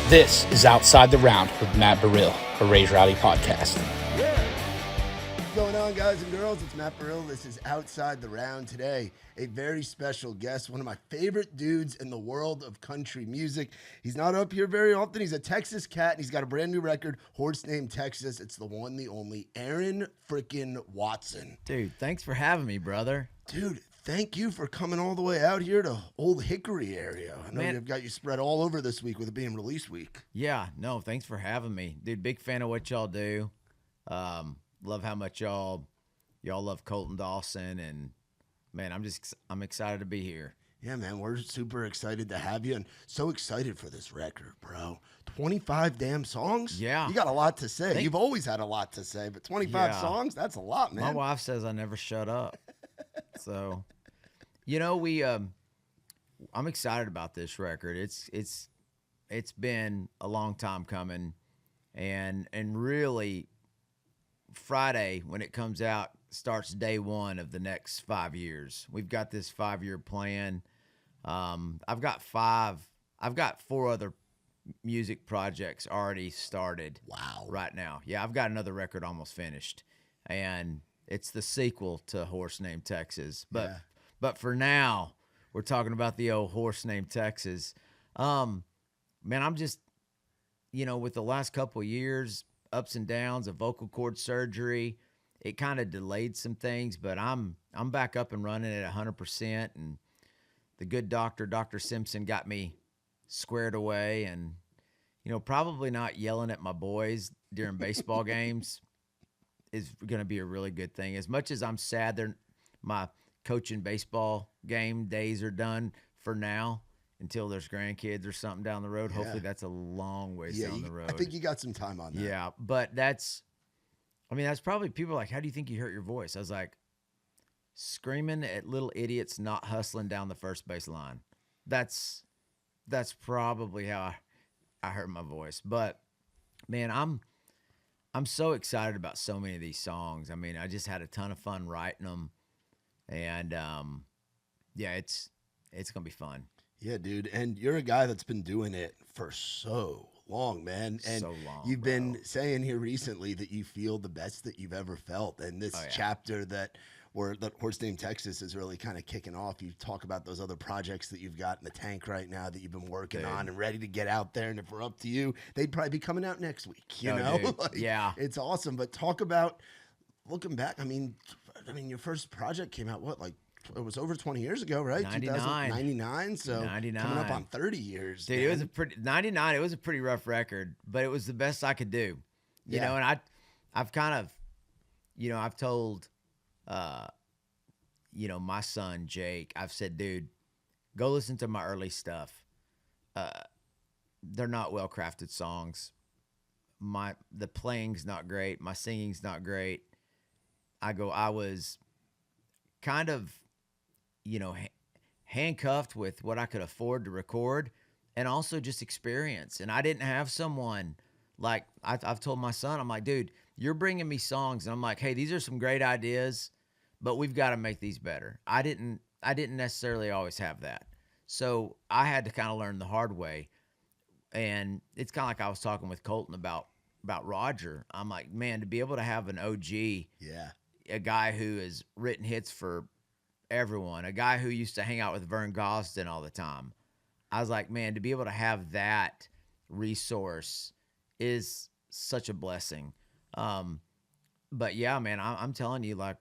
This is Outside the Round with Matt Burrill, a Raise Rowdy podcast. What's going on, guys and girls? It's Matt Burrill. This is Outside the Round. Today, a very special guest, one of my favorite dudes in the world of country music. He's not up here very often. He's a Texas cat, and he's got a brand new record, Horse Named Texas. It's the one, the only, Aaron frickin' Watson. Dude, thanks for having me, brother. Dude, thank you for coming all the way out here to Old Hickory area. I know they've got you spread all over this week with it being release week. Yeah, no, thanks for having me. Dude, big fan of what y'all do. Love how much y'all love Colton Dawson, and man, I'm excited to be here. Yeah, man, we're super excited to have you and so excited for this record, bro. 25 damn songs? Yeah. You got a lot to say. You've always had a lot to say, but 25 songs, that's a lot, man. My wife says I never shut up. So, you know, I'm excited about this record. It's been a long time coming, and really Friday when it comes out starts day one of the next 5 years. We've got this 5-year plan. I've got 4 other music projects already started. Wow. Right now. Yeah, I've got another record almost finished, and it's the sequel to Horse Named Texas. But for now, we're talking about the old Horse Named Texas. Man, I'm just, with the last couple of years, ups and downs of vocal cord surgery, it kind of delayed some things, but I'm back up and running at 100%, and the good doctor, Dr. Simpson, got me squared away, and probably not yelling at my boys during baseball games is going to be a really good thing. As much as I'm sad my coaching baseball game days are done for now, until there's grandkids or something down the road. Hopefully that's a long ways down the road. I think you got some time on that. Yeah, but that's probably, people are like, how do you think you hurt your voice? I was like, screaming at little idiots not hustling down the first base line. That's probably how I hurt my voice. But man, I'm so excited about so many of these songs. I mean, I just had a ton of fun writing them, and yeah, it's gonna be fun. Yeah, dude. And you're a guy that's been doing it for so long, man. And so long, you've been saying here recently that you feel the best that you've ever felt. And this chapter that Horse Named Texas is really kind of kicking off. You talk about those other projects that you've got in the tank right now that you've been working on and ready to get out there. And if we're up to you, they'd probably be coming out next week, you know? Yeah. It's awesome. But talk about looking back. I mean, your first project came out, it was over 20 years ago, right? 99. So 99. Coming up on 30 years. Dude, it was 99. It was a pretty rough record, but it was the best I could do. You know, and I've kind of, I've told, my son, Jake, I've said, dude, go listen to my early stuff. They're not well-crafted songs. The playing's not great. My singing's not great. I was kind of, handcuffed with what I could afford to record, and also just experience. And I didn't have someone like I've told my son, I'm like, dude, you're bringing me songs, and I'm like, hey, these are some great ideas, but we've got to make these better. I didn't necessarily always have that, so I had to kind of learn the hard way. And it's kind of like I was talking with Colton about Roger. I'm like, man, to be able to have an OG, a guy who has written hits for everyone, a guy who used to hang out with Vern Gosdin all the time. I was like, man, to be able to have that resource is such a blessing. But yeah, man, I'm telling you, like,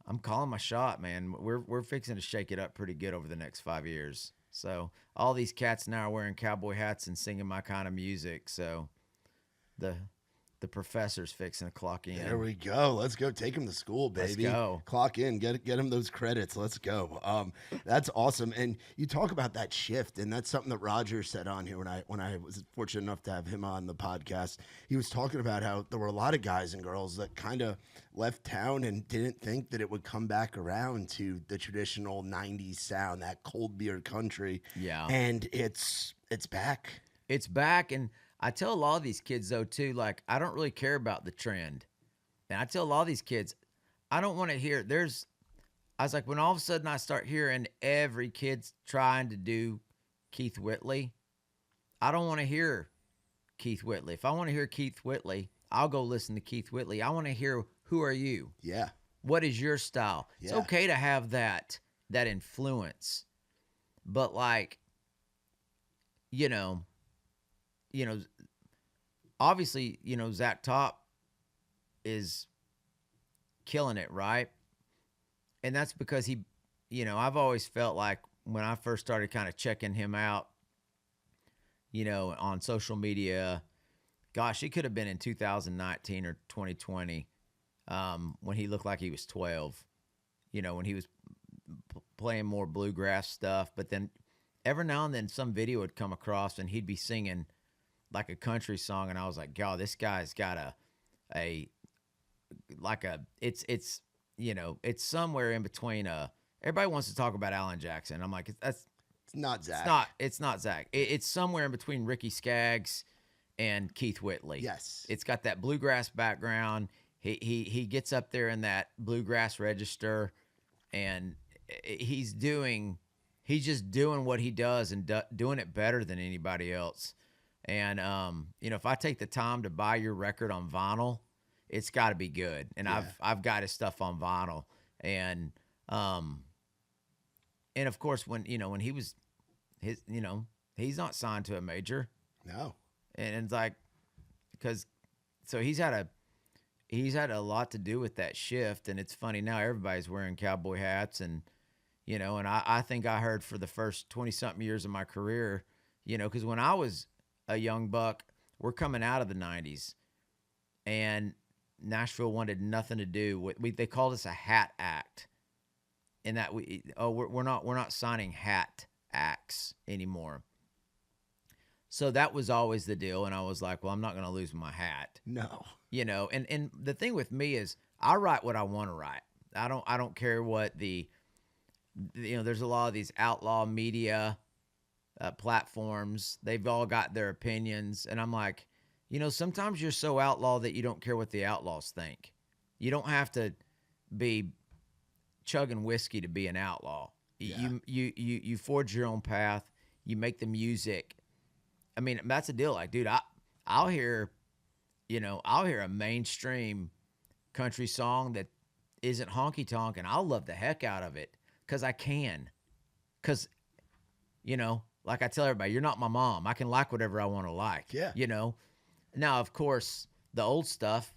I'm calling my shot, man. We're fixing to shake it up pretty good over the next 5 years. So all these cats now are wearing cowboy hats and singing my kind of music. So the professor's fixing to clock in. There we go. Let's go. Take him to school, baby. Let's go. Clock in. Get him those credits. Let's go. That's awesome. And you talk about that shift, and that's something that Roger said on here when I was fortunate enough to have him on the podcast. He was talking about how there were a lot of guys and girls that kind of left town and didn't think that it would come back around to the traditional 90s sound, that cold beer country. Yeah. And it's back. It's back, and I tell a lot of these kids, though, too, like, I don't really care about the trend. And I tell a lot of these kids, I don't want to hear, I was like, when all of a sudden I start hearing every kid's trying to do Keith Whitley, I don't want to hear Keith Whitley. If I want to hear Keith Whitley, I'll go listen to Keith Whitley. I want to hear, who are you? Yeah. What is your style? Yeah. It's okay to have that influence, but like, you know, obviously, Zach Top is killing it, right? And that's because he, I've always felt like when I first started kind of checking him out, on social media, gosh, it could have been in 2019 or 2020, when he looked like he was 12, when he was playing more bluegrass stuff. But then every now and then some video would come across and he'd be singing like a country song. And I was like, God, this guy's got it's somewhere in between. Everybody wants to talk about Alan Jackson. I'm like, it's not Zach. It's not Zach. It's somewhere in between Ricky Skaggs and Keith Whitley. Yes. It's got that bluegrass background. He gets up there in that bluegrass register, and he's just doing what he does and doing it better than anybody else. And if I take the time to buy your record on vinyl, it's got to be good. And Yeah. I've got his stuff on vinyl, and of course when he was he's not signed to a major. No. And it's like, so he's had a lot to do with that shift. And it's funny now, everybody's wearing cowboy hats, and and I think I heard for the first 20 something years of my career, because when I was a young buck, we're coming out of the 90s, and Nashville wanted nothing to do with, they called us a hat act, and that we're not signing hat acts anymore. So that was always the deal, and I was like, well, I'm not going to lose my hat. No. And the thing with me is I write what I want to write. I don't care what there's a lot of these outlaw media platforms. They've all got their opinions, and I'm like, sometimes you're so outlaw that you don't care what the outlaws think. You don't have to be chugging whiskey to be an outlaw. Yeah. You forge your own path. You make the music. I mean, that's the deal. Like, dude, I'll hear a mainstream country song that isn't honky tonk, and I'll love the heck out of it because I can. Because, like I tell everybody, you're not my mom. I can like whatever I want to like. Yeah. Now, of course, the old stuff,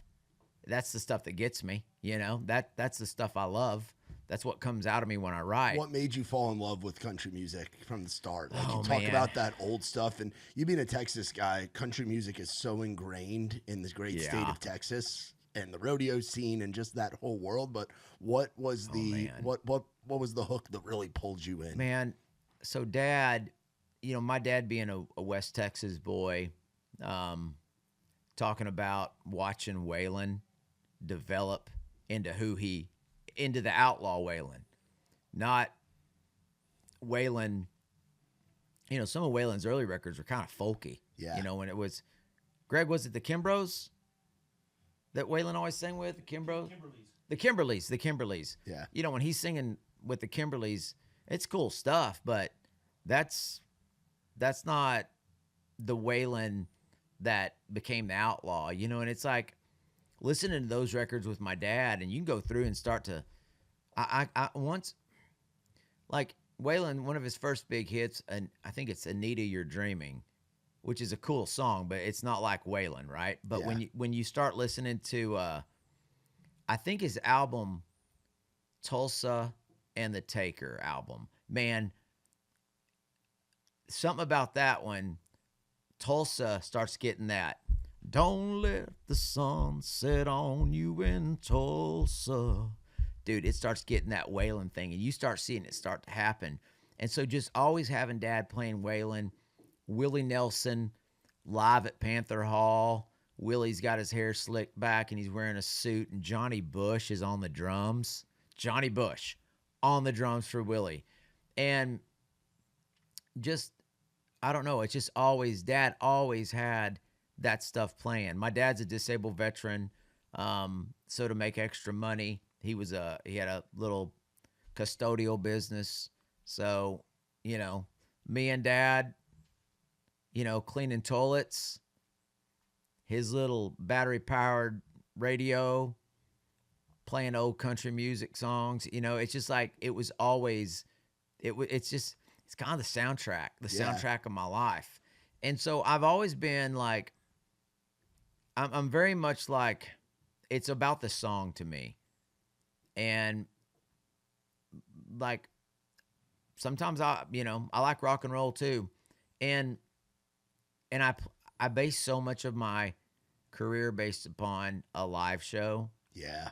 that's the stuff that gets me. That's the stuff I love. That's what comes out of me when I write. What made you fall in love with country music from the start? Like, you talk man. about that old stuff, and you being a Texas guy, country music is so ingrained in this great state of Texas and the rodeo scene and just that whole world. But what was what was the hook that really pulled you in? Man, so Dad, my dad being a West Texas boy, talking about watching Waylon develop into into the outlaw Waylon, not Waylon. Some of Waylon's early records were kind of folky. Yeah. When it was, Greg, was it the Kimbros that Waylon always sang with? The Kimbros? The Kimberlys. Yeah. When he's singing with the Kimberlys, it's cool stuff, but that's not the Waylon that became the outlaw, and it's like listening to those records with my dad, and you can go through and start to, I once, like Waylon, one of his first big hits, and I think it's Anita, You're Dreaming, which is a cool song, but it's not like Waylon, right? But Yeah. when you start listening to, I think his album, Tulsa and the Taker album, man, something about that one, Tulsa starts getting that, don't let the sun set on you in Tulsa. Dude, it starts getting that Waylon thing, and you start seeing it start to happen. And so just always having Dad playing Waylon, Willie Nelson live at Panther Hall. Willie's got his hair slicked back, and he's wearing a suit, and Johnny Bush is on the drums. Johnny Bush on the drums for Willie. And just, I don't know, it's just always, Dad always had that stuff playing. My dad's a disabled veteran, so to make extra money, he had a little custodial business. So, me and Dad, cleaning toilets, his little battery powered radio, playing old country music songs. It's just like it was always it's kind of the soundtrack of my life. And so I've always been like I'm very much like it's about the song to me. And like sometimes I like rock and roll too. And I base so much of my career based upon a live show. Yeah.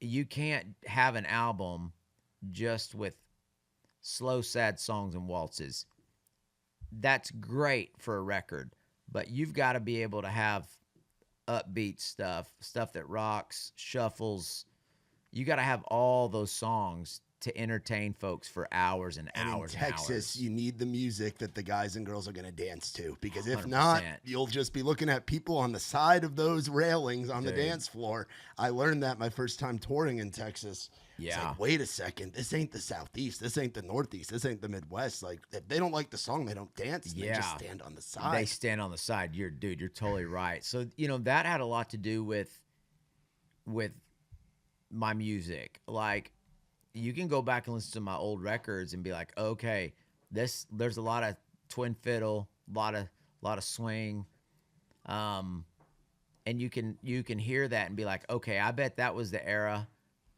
You can't have an album just with slow, sad songs and waltzes. That's great for a record, but you've got to be able to have upbeat stuff that rocks, shuffles. You got to have all those songs to entertain folks for hours and hours in Texas, and hours. You need the music that the guys and girls are going to dance to, because if not, 100%. you'll just be looking at people on the side of those railings on the dance floor. I learned that my first time touring in Texas. Yeah. It's like, wait a second, this ain't the Southeast, this ain't the Northeast, this ain't the Midwest. Like, if they don't like the song, they don't dance. They just stand on the side. They stand on the side. You're totally right. So, that had a lot to do with my music. Like, you can go back and listen to my old records and be like, okay, there's a lot of twin fiddle, a lot of swing, and you can hear that and be like, okay, I bet that was the era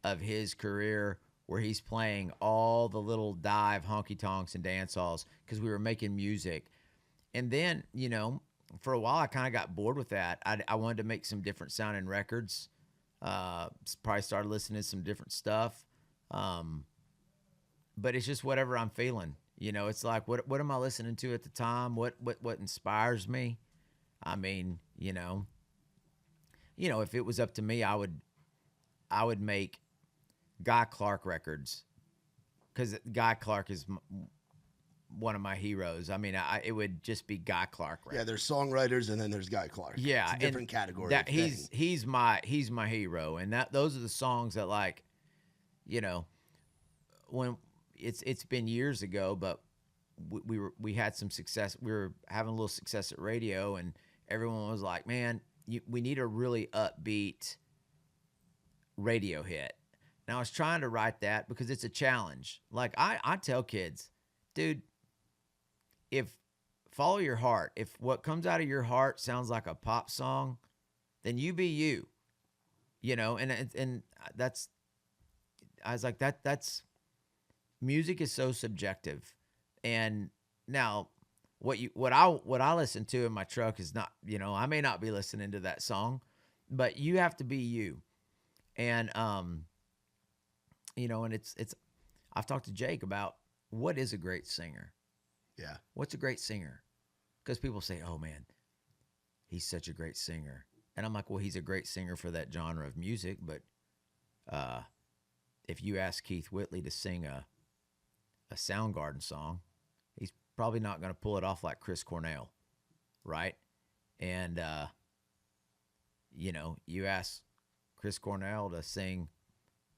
of his career where he's playing all the little dive honky tonks and dance halls because we were making music. And then for a while I kind of got bored with that. I wanted to make some different sounding records. Probably started listening to some different stuff. But it's just whatever I'm feeling. It's like what am I listening to at the time? What inspires me? I mean, if it was up to me, I would make Guy Clark records, because Guy Clark is one of my heroes. I mean, it would just be Guy Clark records. Yeah, there's songwriters and then there's Guy Clark. Yeah, it's a different category. That he's my hero, and those are the songs that, like, when it's been years ago, but we had some success. We were having a little success at radio, and everyone was like, man, we need a really upbeat radio hit. And I was trying to write that because it's a challenge. Like I tell kids, dude, follow your heart. If what comes out of your heart sounds like a pop song, then you be you. And that's, I was like, that's music is so subjective. And now what I listen to in my truck is not, I may not be listening to that song, but you have to be you. And and it's I've talked to Jake about what is a great singer. Yeah. What's a great singer? Because people say, oh man, he's such a great singer. And I'm like, well, he's a great singer for that genre of music, but if you ask Keith Whitley to sing a Soundgarden song, he's probably not going to pull it off like Chris Cornell, right? And you ask Chris Cornell to sing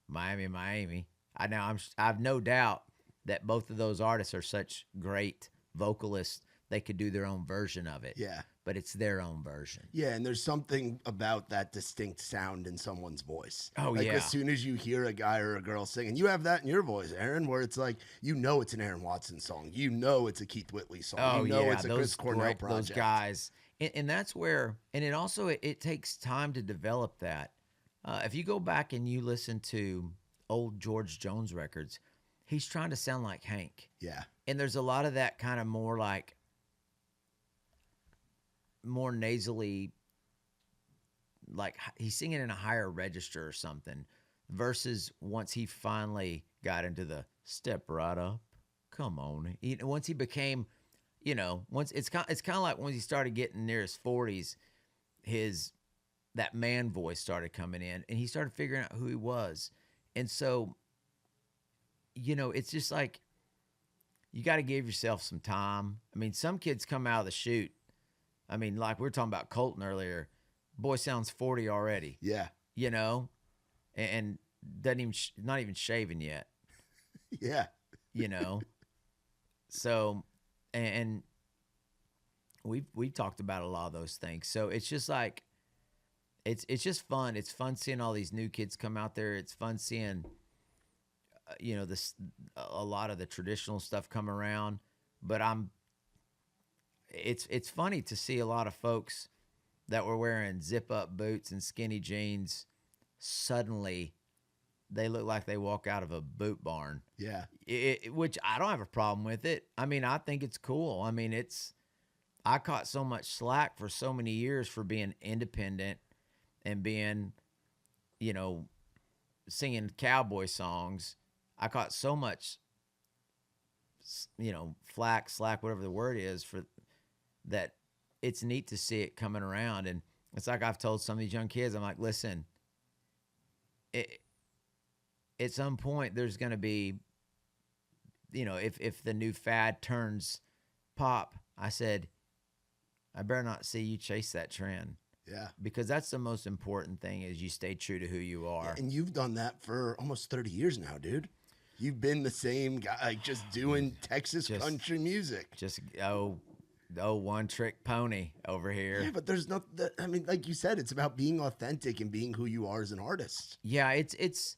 Miami. I've no doubt that both of those artists are such great vocalists, they could do their own version of it. Yeah. But it's their own version. Yeah, and there's something about that distinct sound in someone's voice. Oh, like, yeah. As soon as you hear a guy or a girl singing, you have that in your voice, Aaron, where it's like, it's an Aaron Watson song. It's a Keith Whitley song. Oh, It's a Chris Cornell project. Those guys. And that's where, and it also, it takes time to develop that. If you go back and you listen to old George Jones records, he's trying to sound like Hank. Yeah. And there's a lot of that kind of more nasally, like he's singing in a higher register or something, versus once he finally got into the step right up, come on. Once he became, once it's kind of like once he started getting near his 40s, that man voice started coming in, and he started figuring out who he was. And so, it's just like, you got to give yourself some time. I mean, some kids come out of the chute. I mean, like we were talking about Colton earlier, boy sounds 40 already. Yeah. And doesn't even, not even shaving yet. Yeah. So, and we've talked about a lot of those things. So it's just like it's just fun. It's fun seeing all these new kids come out there. It's fun seeing this a lot of the traditional stuff come around. But it's funny to see a lot of folks that were wearing zip up boots and skinny jeans. Suddenly, they look like they walk out of a boot barn. Yeah. Which I don't have a problem with it. I mean, I think it's cool. I mean, I caught so much slack for so many years for being independent and being, singing cowboy songs. I caught so much, slack, whatever the word is, for that. It's neat to see it coming around. And it's like I've told some of these young kids, I'm like, listen, at some point there's going to be, if the new fad turns pop, I said, I better not see you chase that trend. Yeah. Because that's the most important thing, is you stay true to who you are. Yeah, and you've done that for almost 30 years now, dude. You've been the same guy, like just doing Texas country music. Just, one trick pony over here. Yeah, but there's not that. I mean, like you said, it's about being authentic and being who you are as an artist. Yeah, it's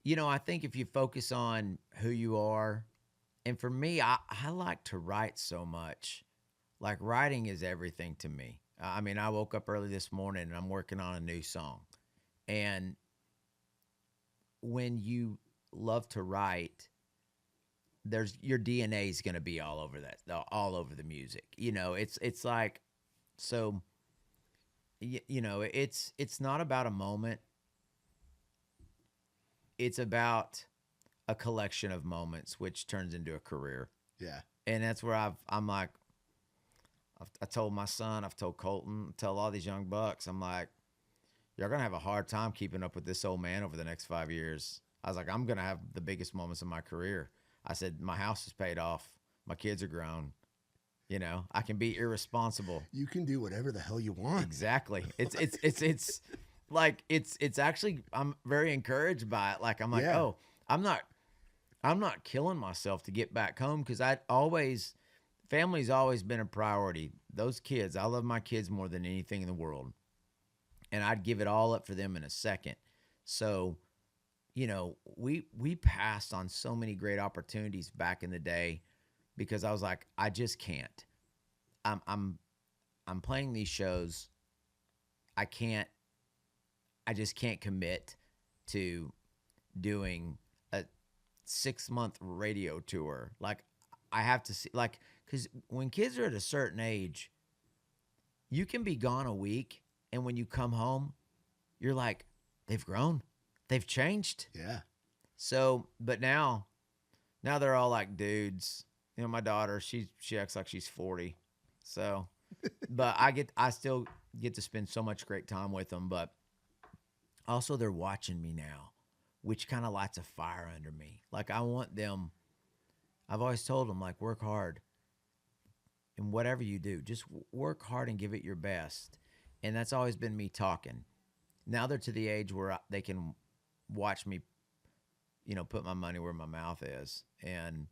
I think if you focus on who you are, and for me, I like to write so much. Like, writing is everything to me. I mean, I woke up early this morning and I'm working on a new song. And when you love to write, your DNA is going to be all over all over the music. It's like, so, it's not about a moment. It's about a collection of moments, which turns into a career. Yeah. And that's where I told my son, I've told Colton, tell all these young bucks, I'm like, you're going to have a hard time keeping up with this old man over the next 5 years. I was like, I'm going to have the biggest moments of my career. I said, my house is paid off. My kids are grown. I can be irresponsible. You can do whatever the hell you want. Exactly. It's like, it's actually, I'm very encouraged by it. Like, I'm like, Yeah. oh, I'm not killing myself to get back home. Cause family's always been a priority. Those kids, I love my kids more than anything in the world. And I'd give it all up for them in a second. So, we passed on so many great opportunities back in the day because I was like, I just can't. I'm playing these shows. I just can't commit to doing a 6-month radio tour. Like, I have to see, like, because when kids are at a certain age, you can be gone a week, and when you come home, you're like, they've grown, they've changed. Yeah. So, but now they're all like dudes. My daughter, she acts like she's 40. So, but I still get to spend so much great time with them. But also, they're watching me now, which kind of lights a fire under me. Like, I want them. I've always told them, like, work hard. And whatever you do, just work hard and give it your best. And that's always been me talking. Now they're to the age where they can watch me, put my money where my mouth is. And,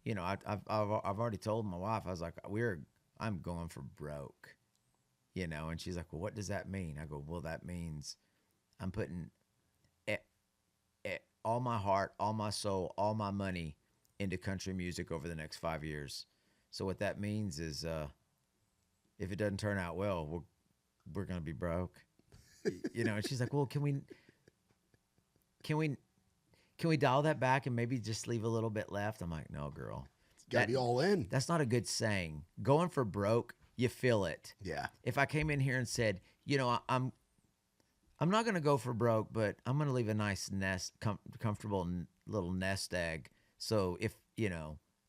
I've already told my wife, I was like, I'm going for broke, and she's like, well, what does that mean? I go, well, that means I'm putting all my heart, all my soul, all my money into country music over the next 5 years. So what that means is, if it doesn't turn out well, we're going to be broke, and she's like, well, can we dial that back and maybe just leave a little bit left? I'm like, no, girl, It's got to be all in. that's not a good saying. Going for broke, you feel it. Yeah. If I came in here and said, I'm not going to go for broke, but I'm going to leave a nice nest, comfortable little nest egg. So if,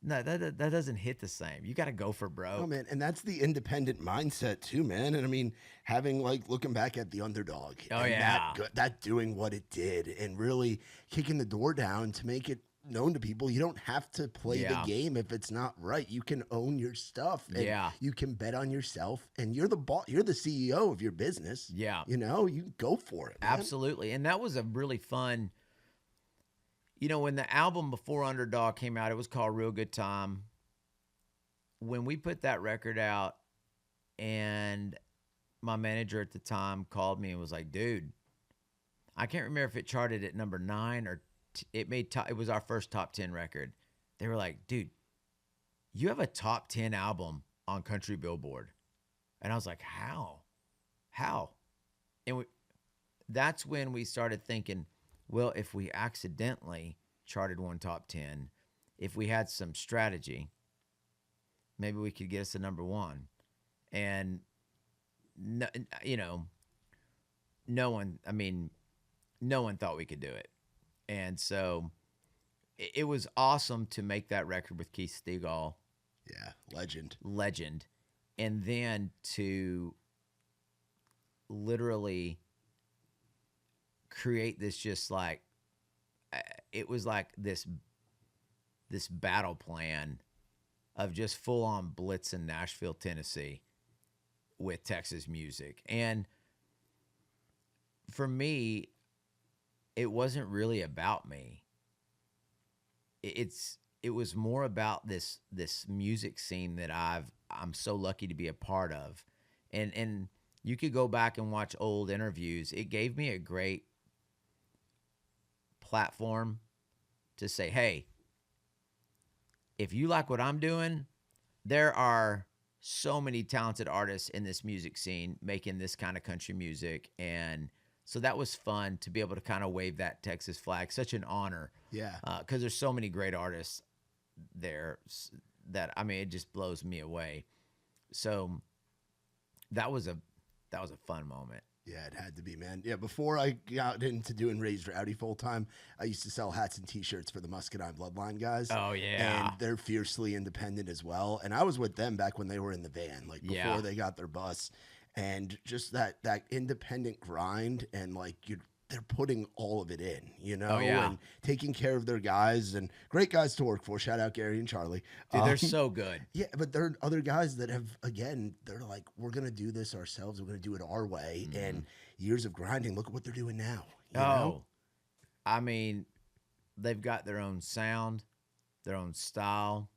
no, that doesn't hit the same. You got to go for broke. Oh, man. And that's the independent mindset, too, man. And I mean, having, like, looking back at the underdog. Oh, and yeah. That doing what it did and really kicking the door down to make it known to people. You don't have to play the game if it's not right. You can own your stuff. And you can bet on yourself. And you're the boss. You're the CEO of your business. Yeah. You go for it, man. Absolutely. And that was a really fun... when the album before Underdog came out, it was called Real Good Time. When we put that record out, my manager at the time called me and was like, dude, I can't remember if it charted at number 9 or it was our first top 10 record. They were like, dude, you have a top 10 album on Country Billboard. And I was like, how? And that's when we started thinking, well, if we accidentally charted one top 10, if we had some strategy, maybe we could get us to number 1. And no, no one thought we could do it. And so it was awesome to make that record with Keith Stegall. Yeah, legend. And then to literally create this, just like, it was like this battle plan of just full on blitz in Nashville, Tennessee with Texas music. And for me, it wasn't really about me. It was more about this music scene that I'm so lucky to be a part of. And you could go back and watch old interviews. It gave me a great platform to say, hey, if you like what I'm doing, there are so many talented artists in this music scene making this kind of country music. And so that was fun to be able to kind of wave that Texas flag. Such an honor. Yeah. Because there's so many great artists there that, I mean, it just blows me away. So that was a fun moment. Yeah, it had to be, man. Yeah, before I got into doing Raised Rowdy full time, I used to sell hats and T-shirts for the Muscadine Bloodline guys. Oh, yeah. And they're fiercely independent as well. And I was with them back when they were in the van, like before they got their bus. And just that independent grind, and like they're putting all of it in, and taking care of their guys, and great guys to work for. Shout out Gary and Charlie. Dude, they're so good. Yeah, but there are other guys that have, again, they're like, we're going to do this ourselves. We're going to do it our way. Mm-hmm. And years of grinding, look at what they're doing now. You know? I mean, they've got their own sound, their own style.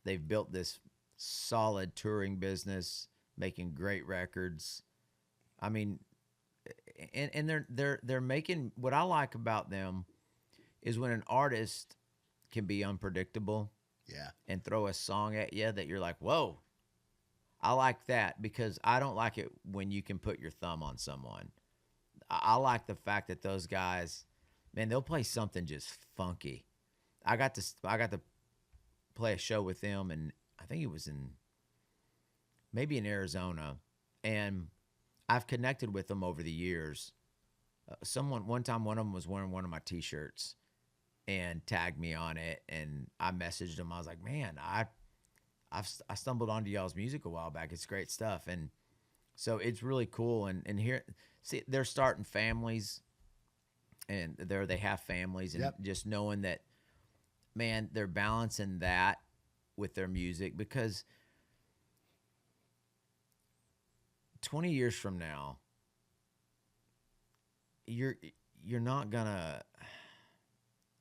They've built this solid touring business, making great records. I mean, and they're making, what I like about them is when an artist can be unpredictable, and throw a song at you that you're like, whoa, I like that, because I don't like it when you can put your thumb on someone. I like the fact that those guys, man, they'll play something just funky. I got to play a show with them, and I think it was maybe in Arizona, and I've connected with them over the years. One time, one of them was wearing one of my T-shirts and tagged me on it, and I messaged him. I was like, man, I stumbled onto y'all's music a while back. It's great stuff. And so it's really cool. And here, see, they're starting families, and they have families, and just knowing that, man, they're balancing that with their music, because 20 years from now, you're not gonna,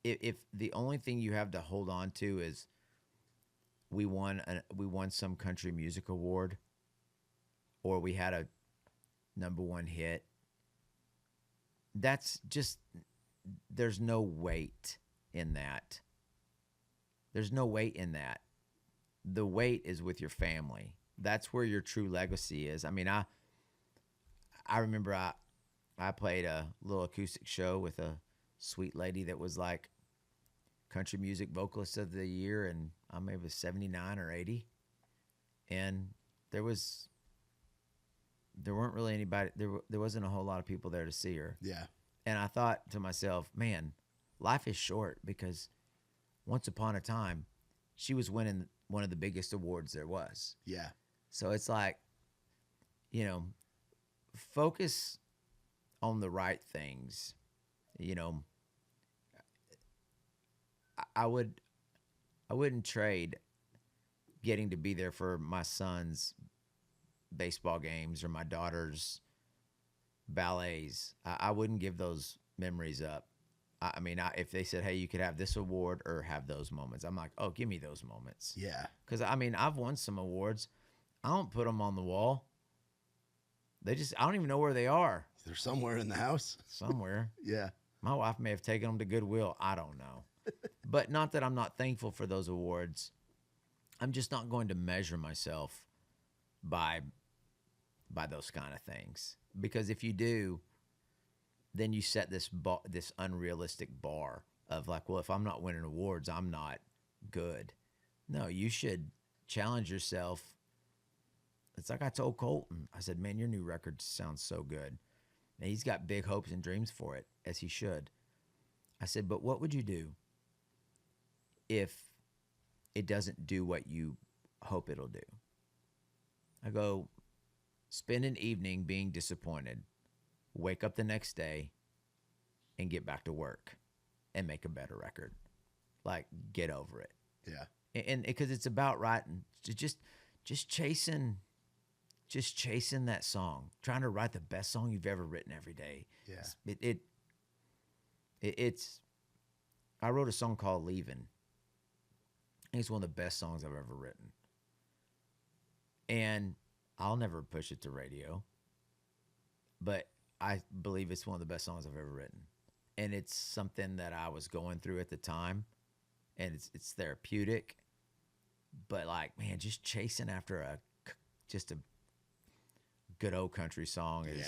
if the only thing you have to hold on to is we won some country music award, or we had a #1 hit, that's just, there's no weight in that. There's no weight in that. The weight is with your family. That's where your true legacy is. I mean, I remember I played a little acoustic show with a sweet lady that was like country music vocalist of the year, and I maybe was 79 or 80. And there weren't really anybody, there wasn't a whole lot of people there to see her. Yeah. And I thought to myself, man, life is short, because once upon a time, she was winning one of the biggest awards there was. Yeah. So it's like, focus on the right things. I wouldn't trade getting to be there for my son's baseball games or my daughter's ballets. I wouldn't give those memories up. I mean, if they said, hey, you could have this award or have those moments, I'm like, oh, give me those moments. Yeah. Because, I mean, I've won some awards. I don't put them on the wall. I don't even know where they are. They're somewhere in the house. Somewhere. Yeah. My wife may have taken them to Goodwill. I don't know. But not that I'm not thankful for those awards. I'm just not going to measure myself by those kind of things. Because if you do, then you set this unrealistic bar of like, well, if I'm not winning awards, I'm not good. No, you should challenge yourself. It's like I told Colton. I said, man, your new record sounds so good. And he's got big hopes and dreams for it, as he should. I said, but what would you do if it doesn't do what you hope it'll do? I go, spend an evening being disappointed, wake up the next day, and get back to work and make a better record. Like, get over it. Yeah. And because it's about writing, just chasing that song, trying to write the best song you've ever written every day. Yeah. It's I wrote a song called Leaving. It's one of the best songs I've ever written. And I'll never push it to radio, but I believe it's one of the best songs I've ever written. And it's something that I was going through at the time, and it's therapeutic. But like, man, just chasing after just a good old country song is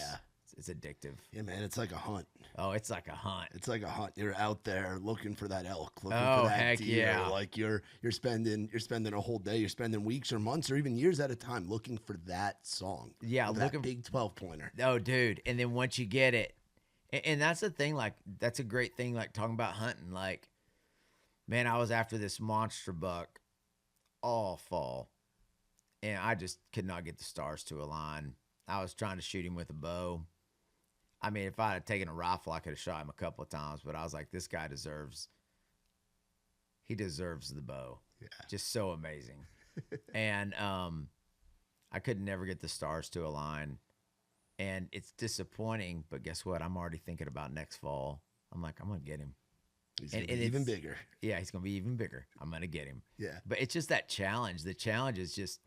it's addictive. Yeah, man, it's like a hunt. Oh, it's like a hunt. It's like a hunt. You're out there looking for that elk, looking Oh, for that heck deer. yeah. Like you're spending a whole day, you're spending weeks or months or even years at a time looking for that song. Yeah, that big 12-pointer. Oh, dude. And then once you get it, and that's the thing, like, that's a great thing, like, talking about hunting. Like, man, I was after this monster buck all fall, and I just could not get the stars to align. I was trying to shoot him with a bow. I mean, if I had taken a rifle, I could have shot him a couple of times, but I was like, this guy deserves the bow. Yeah. Just so amazing. And I could never get the stars to align. And it's disappointing, but guess what? I'm already thinking about next fall. I'm like, I'm going to get him. He's gonna be even bigger. Yeah, he's going to be even bigger. I'm going to get him. Yeah. But it's just that challenge. The challenge is just,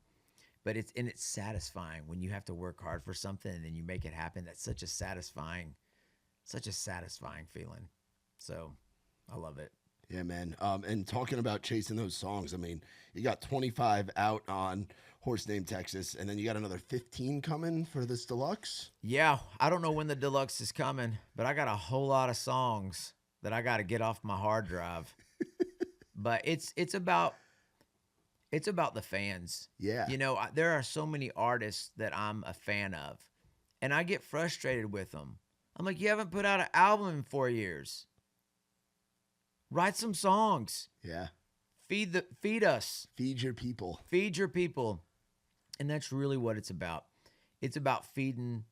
but it's satisfying when you have to work hard for something and then you make it happen. That's such a satisfying feeling. So I love it. Yeah, man. And talking about chasing those songs, I mean, you got 25 out on Horse Name Texas, and then you got another 15 coming for this deluxe. Yeah, I don't know when the deluxe is coming, but I got a whole lot of songs that I got to get off my hard drive. But it's about the fans. Yeah. You know, there are so many artists that I'm a fan of, and I get frustrated with them. I'm like, you haven't put out an album in 4 years. Write some songs. Yeah. Feed us. Feed your people. Feed your people. And that's really what it's about. It's about feeding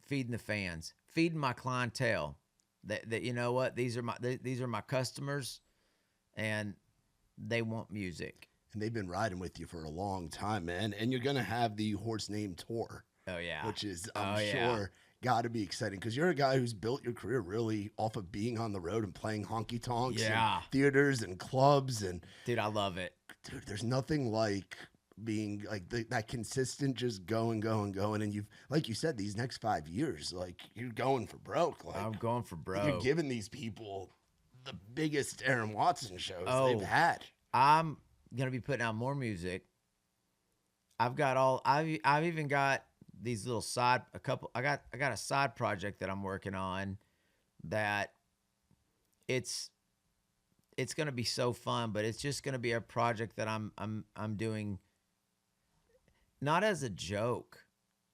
the fans, feeding my clientele. That you know what? These are my customers, and they want music. And they've been riding with you for a long time, man. And you're gonna have the Horse Name Tour. Oh yeah. Which is sure got to be exciting because you're a guy who's built your career really off of being on the road and playing honky tonks and theaters and clubs. And dude, I love it. Dude, there's nothing like being like that consistent, just going. And you've, like you said, these next 5 years, like you're going for broke. Like I'm going for broke. You're giving these people the biggest Aaron Watson shows they've had. I'm going to be putting out more music. I've even got these little I got a side project that I'm working on that it's going to be so fun, but it's just going to be a project that I'm doing not as a joke,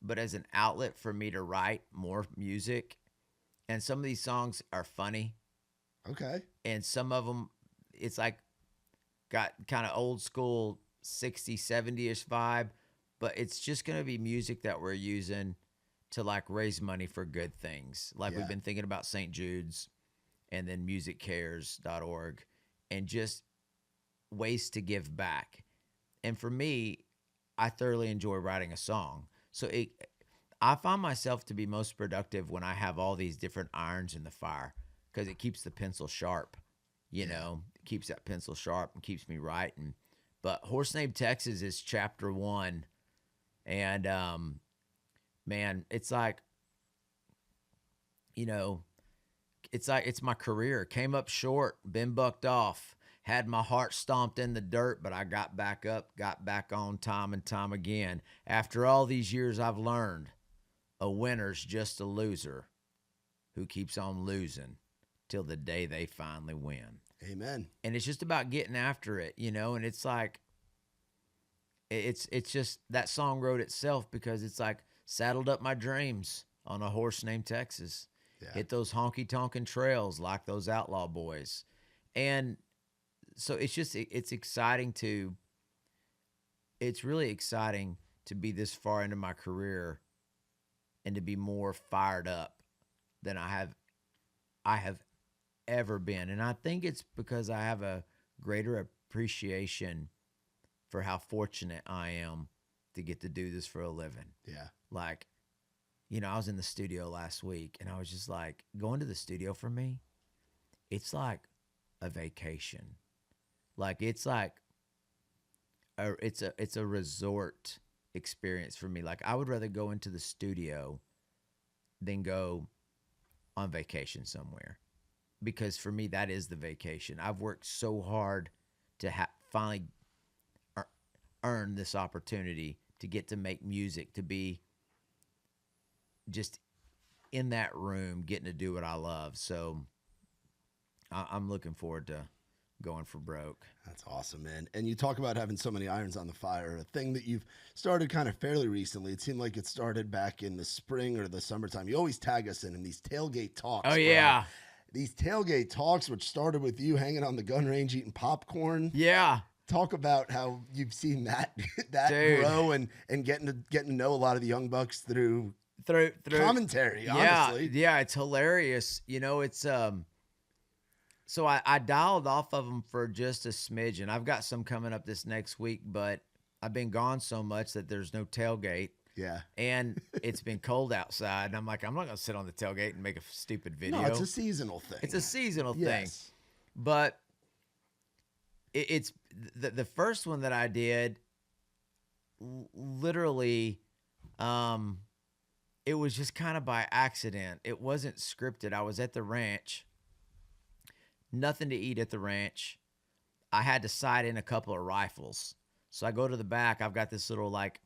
but as an outlet for me to write more music. And some of these songs are funny. Okay. And some of them, it's like got kind of old school 60, 70-ish vibe. But it's just going to be music that we're using to like raise money for good things. Like we've been thinking about St. Jude's and then musiccares.org and just ways to give back. And for me, I thoroughly enjoy writing a song. So I find myself to be most productive when I have all these different irons in the fire because it keeps the pencil sharp, you know, it keeps that pencil sharp and keeps me writing. But Horse Name Texas is chapter 1. And man, it's like, you know, it's my career. Came up short, been bucked off, had my heart stomped in the dirt, but I got back up, got back on time and time again. After all these years, I've learned a winner's just a loser who keeps on losing till the day they finally win. Amen. And it's just about getting after it, you know, and it's like, it's just that song wrote itself because it's like saddled up my dreams on a horse named Texas. Yeah. Hit those honky tonkin' trails like those outlaw boys. And so it's exciting it's really exciting to be this far into my career and to be more fired up than I have ever been. And I think it's because I have a greater appreciation for how fortunate I am to get to do this for a living. Yeah. Like, you know, I was in the studio last week and I was just like, going to the studio for me, it's like a vacation. Like it's like it's a resort experience for me. Like I would rather go into the studio than go on vacation somewhere. Because for me, that is the vacation. I've worked so hard to finally earn this opportunity to get to make music, to be just in that room, getting to do what I love. So I'm looking forward to going for broke. That's awesome, man. And you talk about having so many irons on the fire, a thing that you've started kind of fairly recently. It seemed like it started back in the spring or the summertime. You always tag us in these tailgate talks. Oh, bro. yeah. These tailgate talks, which started with you hanging on the gun range eating popcorn. Yeah. Talk about how you've seen that Dude. grow and getting to know a lot of the young bucks through commentary. Honestly, yeah, it's hilarious. You know, it's so I dialed off of them for just a smidgen. I've got some coming up this next week, but I've been gone so much that there's no tailgate. Yeah. And it's been cold outside, and I'm like, I'm not gonna sit on the tailgate and make a stupid video. No, it's a seasonal thing. It's a seasonal thing. Yes. But it's the first one that I did, literally, it was just kind of by accident. It wasn't scripted. I was at the ranch, nothing to eat at the ranch. I had to sight in a couple of rifles. So I go to the back. I've got this little like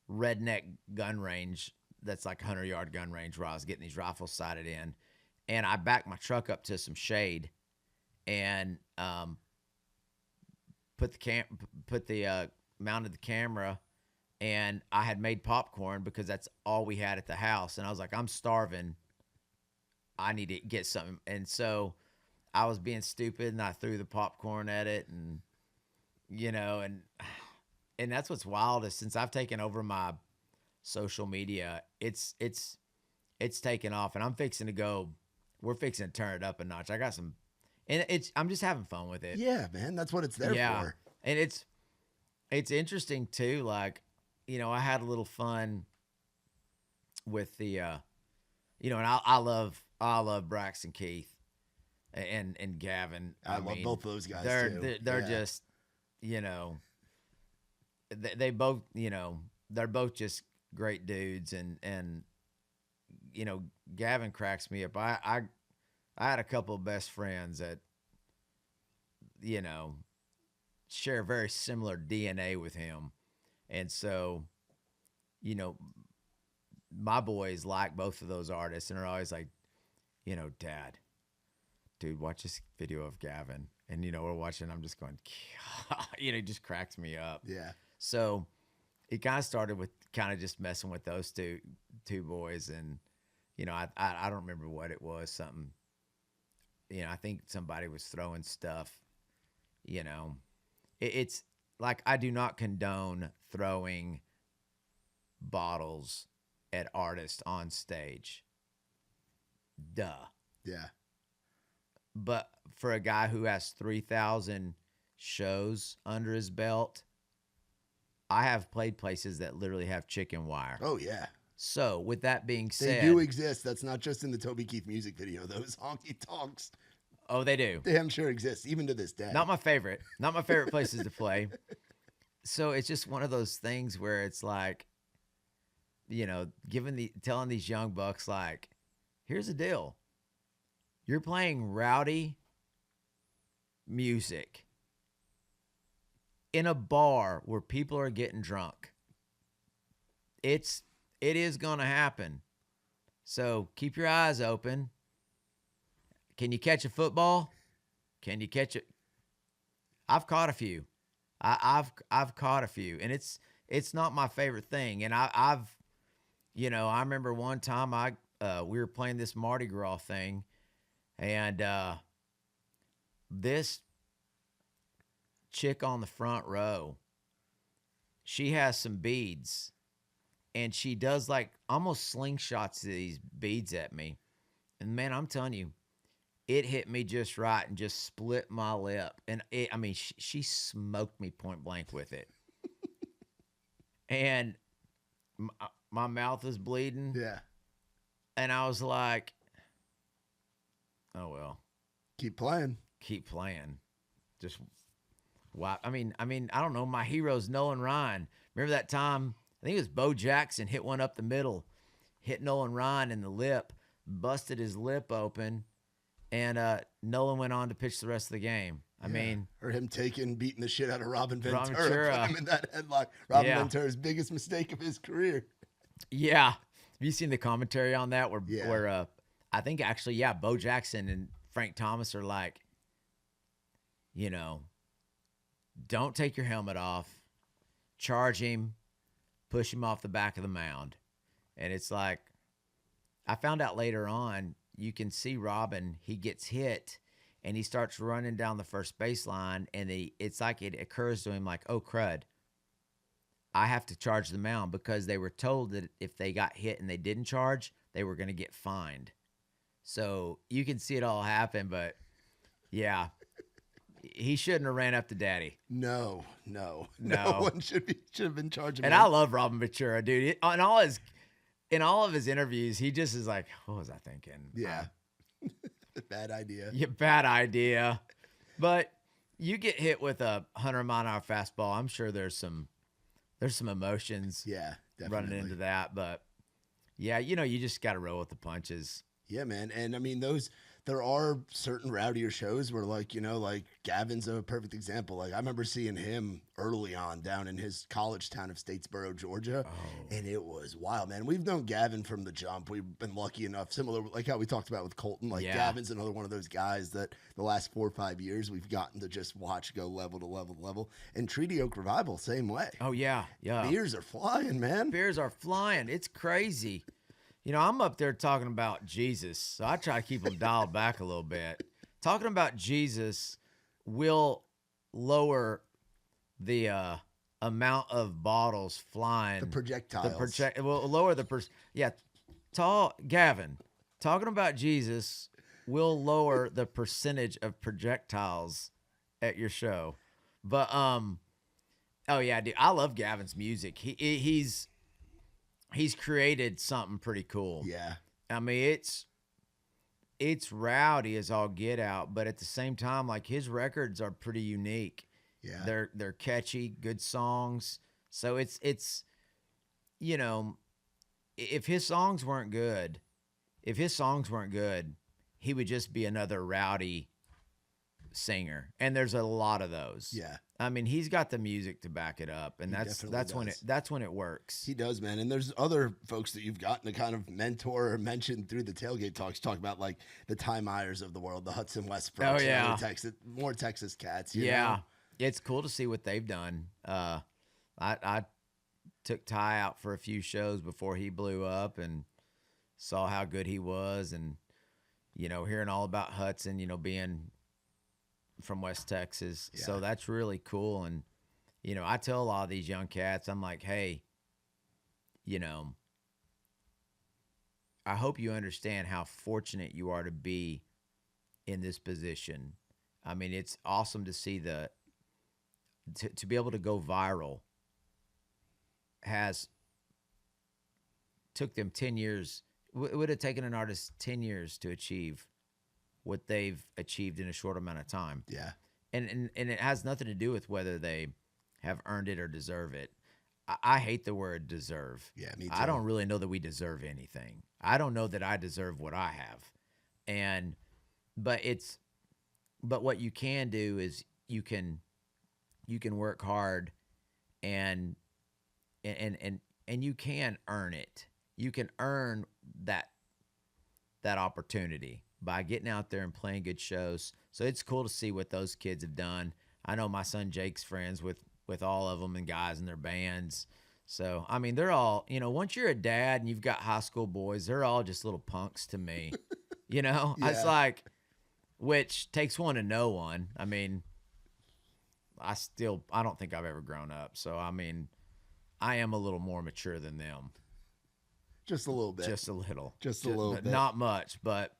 redneck gun range that's like 100-yard gun range where I was getting these rifles sighted in. And I backed my truck up to some shade and mounted the camera, and I had made popcorn because that's all we had at the house. And I was like, I'm starving. I need to get something. And so I was being stupid and I threw the popcorn at it, and, you know, and that's what's wildest. Since I've taken over my social media, it's taken off, and we're fixing to turn it up a notch. I got some, and I'm just having fun with it. Yeah, man, that's what it's there for. And it's interesting too. Like, you know, I had a little fun with the, you know, and I love Braxton Keith and Gavin. I love both those guys too. They're just, you know, they both, you know, they're both just great dudes, and you know, Gavin cracks me up. I had a couple of best friends that, you know, share very similar DNA with him. And so, you know, my boys like both of those artists and are always like, you know, Dad, dude, watch this video of Gavin. And, you know, we're watching, I'm just going, you know, it just cracks me up. Yeah. So it kind of started with kind of just messing with those two boys. And, you know, I don't remember what it was, something, you know, I think somebody was throwing stuff, you know. It's like, I do not condone throwing bottles at artists on stage. Duh. Yeah. But for a guy who has 3,000 shows under his belt, I have played places that literally have chicken wire. Oh, yeah. So with that being said, they do exist. That's not just in the Toby Keith music video. Those honky tonks. Oh, they do. Damn sure exist, even to this day. Not my favorite places to play. So it's just one of those things where it's like, telling these young bucks, like, here's the deal. You're playing rowdy music in a bar where people are getting drunk. It is going to happen. So keep your eyes open. Can you catch a football? Can you catch it? I've caught a few. I've caught a few, and it's not my favorite thing. And I remember one time we were playing this Mardi Gras thing, and this chick on the front row, she has some beads, and she does like almost slingshots these beads at me. And man, I'm telling you, it hit me just right and just split my lip. And she smoked me point blank with it. And my mouth is bleeding. Yeah. And I was like, oh, well. Keep playing. Just wow. I mean, I don't know. My hero's Nolan Ryan. Remember that time? I think it was Bo Jackson hit one up the middle, hit Nolan Ryan in the lip, busted his lip open, and Nolan went on to pitch the rest of the game. I mean, or him beating the shit out of Robin Ventura, put him in that headlock. Ventura's biggest mistake of his career. Yeah. Have you seen the commentary on that? Where I think actually, Bo Jackson and Frank Thomas are like, don't take your helmet off, charge him, push him off the back of the mound. And it's like, I found out later on, you can see Robin, he gets hit and he starts running down the first baseline, and it's like it occurs to him like, oh, crud, I have to charge the mound, because they were told that if they got hit and they didn't charge, they were going to get fined. So you can see it all happen, but yeah, he shouldn't have ran up to Daddy. No one should have been charging. And I love Robin Ventura, dude. In all of his interviews, he just is like, what was I thinking? Yeah. Bad idea. Yeah, bad idea. But you get hit with a 100-mile-an-hour fastball, I'm sure there's some emotions running into that. But, yeah, you just got to roll with the punches. Yeah, man. And, I mean, there are certain rowdier shows where, like Gavin's a perfect example. Like, I remember seeing him early on down in his college town of Statesboro, Georgia, and it was wild, man. We've known Gavin from the jump. We've been lucky enough, similar like how we talked about with Colton. Like, Gavin's another one of those guys that the last 4 or 5 years we've gotten to just watch go level to level to level. And Treaty Oak Revival, same way. Oh, yeah. Beers are flying, man. Beers are flying. It's crazy. I'm up there talking about Jesus, so I try to keep them dialed back a little bit. Talking about Jesus will lower the amount of bottles flying. The projectiles. Will lower the Gavin, talking about Jesus will lower the percentage of projectiles at your show. But oh yeah, dude, I love Gavin's music. He's created something pretty cool. Yeah. I mean, it's rowdy as all get out, but at the same time, like, his records are pretty unique. Yeah. They're catchy, good songs. So it's if his songs weren't good, he would just be another rowdy singer. And there's a lot of those. Yeah. I mean, he's got the music to back it up, and that's when it works. He does, man. And there's other folks that you've gotten to kind of mentor or mention through the tailgate talks. Talk about like the Ty Myers of the world, the Hudson Westbrooks, more Texas cats. You know? It's cool to see what they've done. I took Ty out for a few shows before he blew up and saw how good he was, and hearing all about Hudson, being from West Texas. Yeah. So that's really cool. And, I tell a lot of these young cats, I'm like, hey, I hope you understand how fortunate you are to be in this position. I mean, it's awesome to see to be able to go viral took them 10 years. It would have taken an artist 10 years to achieve what they've achieved in a short amount of time. Yeah. And it has nothing to do with whether they have earned it or deserve it. I hate the word deserve. Yeah, me too. I don't really know that we deserve anything. I don't know that I deserve what I have. And but what you can do is you can work hard and and you can earn it. You can earn that opportunity by getting out there and playing good shows. So it's cool to see what those kids have done. I know my son Jake's friends with all of them and guys in their bands. So, I mean, they're all, once you're a dad and you've got high school boys, they're all just little punks to me. It's Yeah. like, which takes one to know one. I mean, I don't think I've ever grown up. So, I mean, I am a little more mature than them. Just a little bit. Just a little. Just a little bit. Not much, but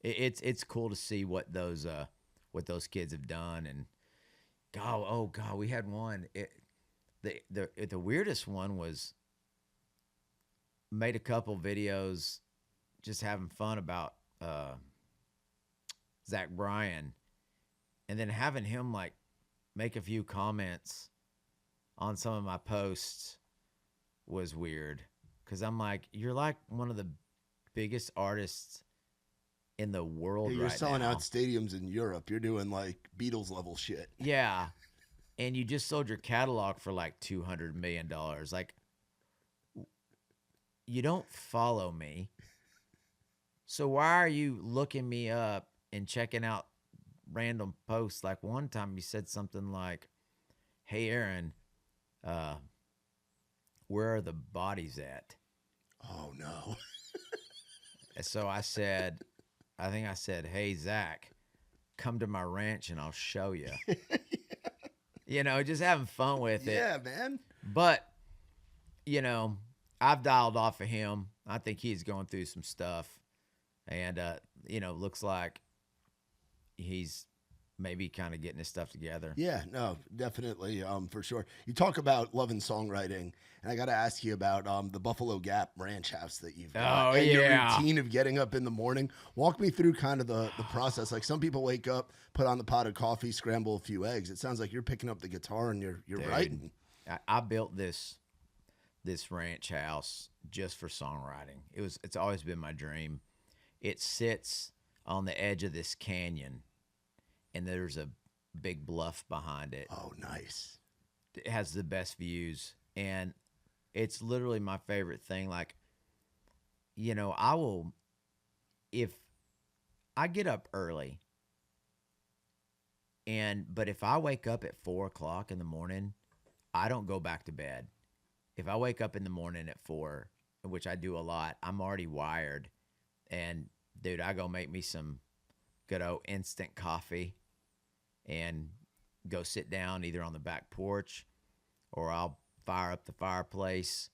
it's cool to see what those kids have done. And God, we had one. The weirdest one was made a couple videos just having fun about Zach Bryan, and then having him like make a few comments on some of my posts was weird, because I'm like, you're like one of the biggest artists in the world Yeah, you're right selling now. out stadiums in Europe. You're doing like Beatles level shit. Yeah. And you just sold your catalog for like $200 million. Like, you don't follow me. So why are you looking me up and checking out random posts? Like one time you said something like, "Hey Aaron, where are the bodies at?" Oh no. And so I said, "Hey Zach, come to my ranch and I'll show you." Just having fun with it. Yeah, man. But, I've dialed off of him. I think he's going through some stuff. And, looks like he's maybe kind of getting his stuff together. Yeah, no, definitely, for sure. You talk about love and songwriting, and I got to ask you about the Buffalo Gap Ranch House that you've got. Oh, and your yeah. routine of getting up in the morning. Walk me through kind of the process. Like some people wake up, put on the pot of coffee, scramble a few eggs. It sounds like you're picking up the guitar and you're Dude, writing. I built this ranch house just for songwriting. It's always been my dream. It sits on the edge of this canyon, and there's a big bluff behind it. Oh, nice. It has the best views, and it's literally my favorite thing. Like, if I get up early, but if I wake up at 4:00 in the morning, I don't go back to bed. If I wake up in the morning at 4, which I do a lot, I'm already wired. And dude, I go make me some good old instant coffee and go sit down either on the back porch, or I'll fire up the fireplace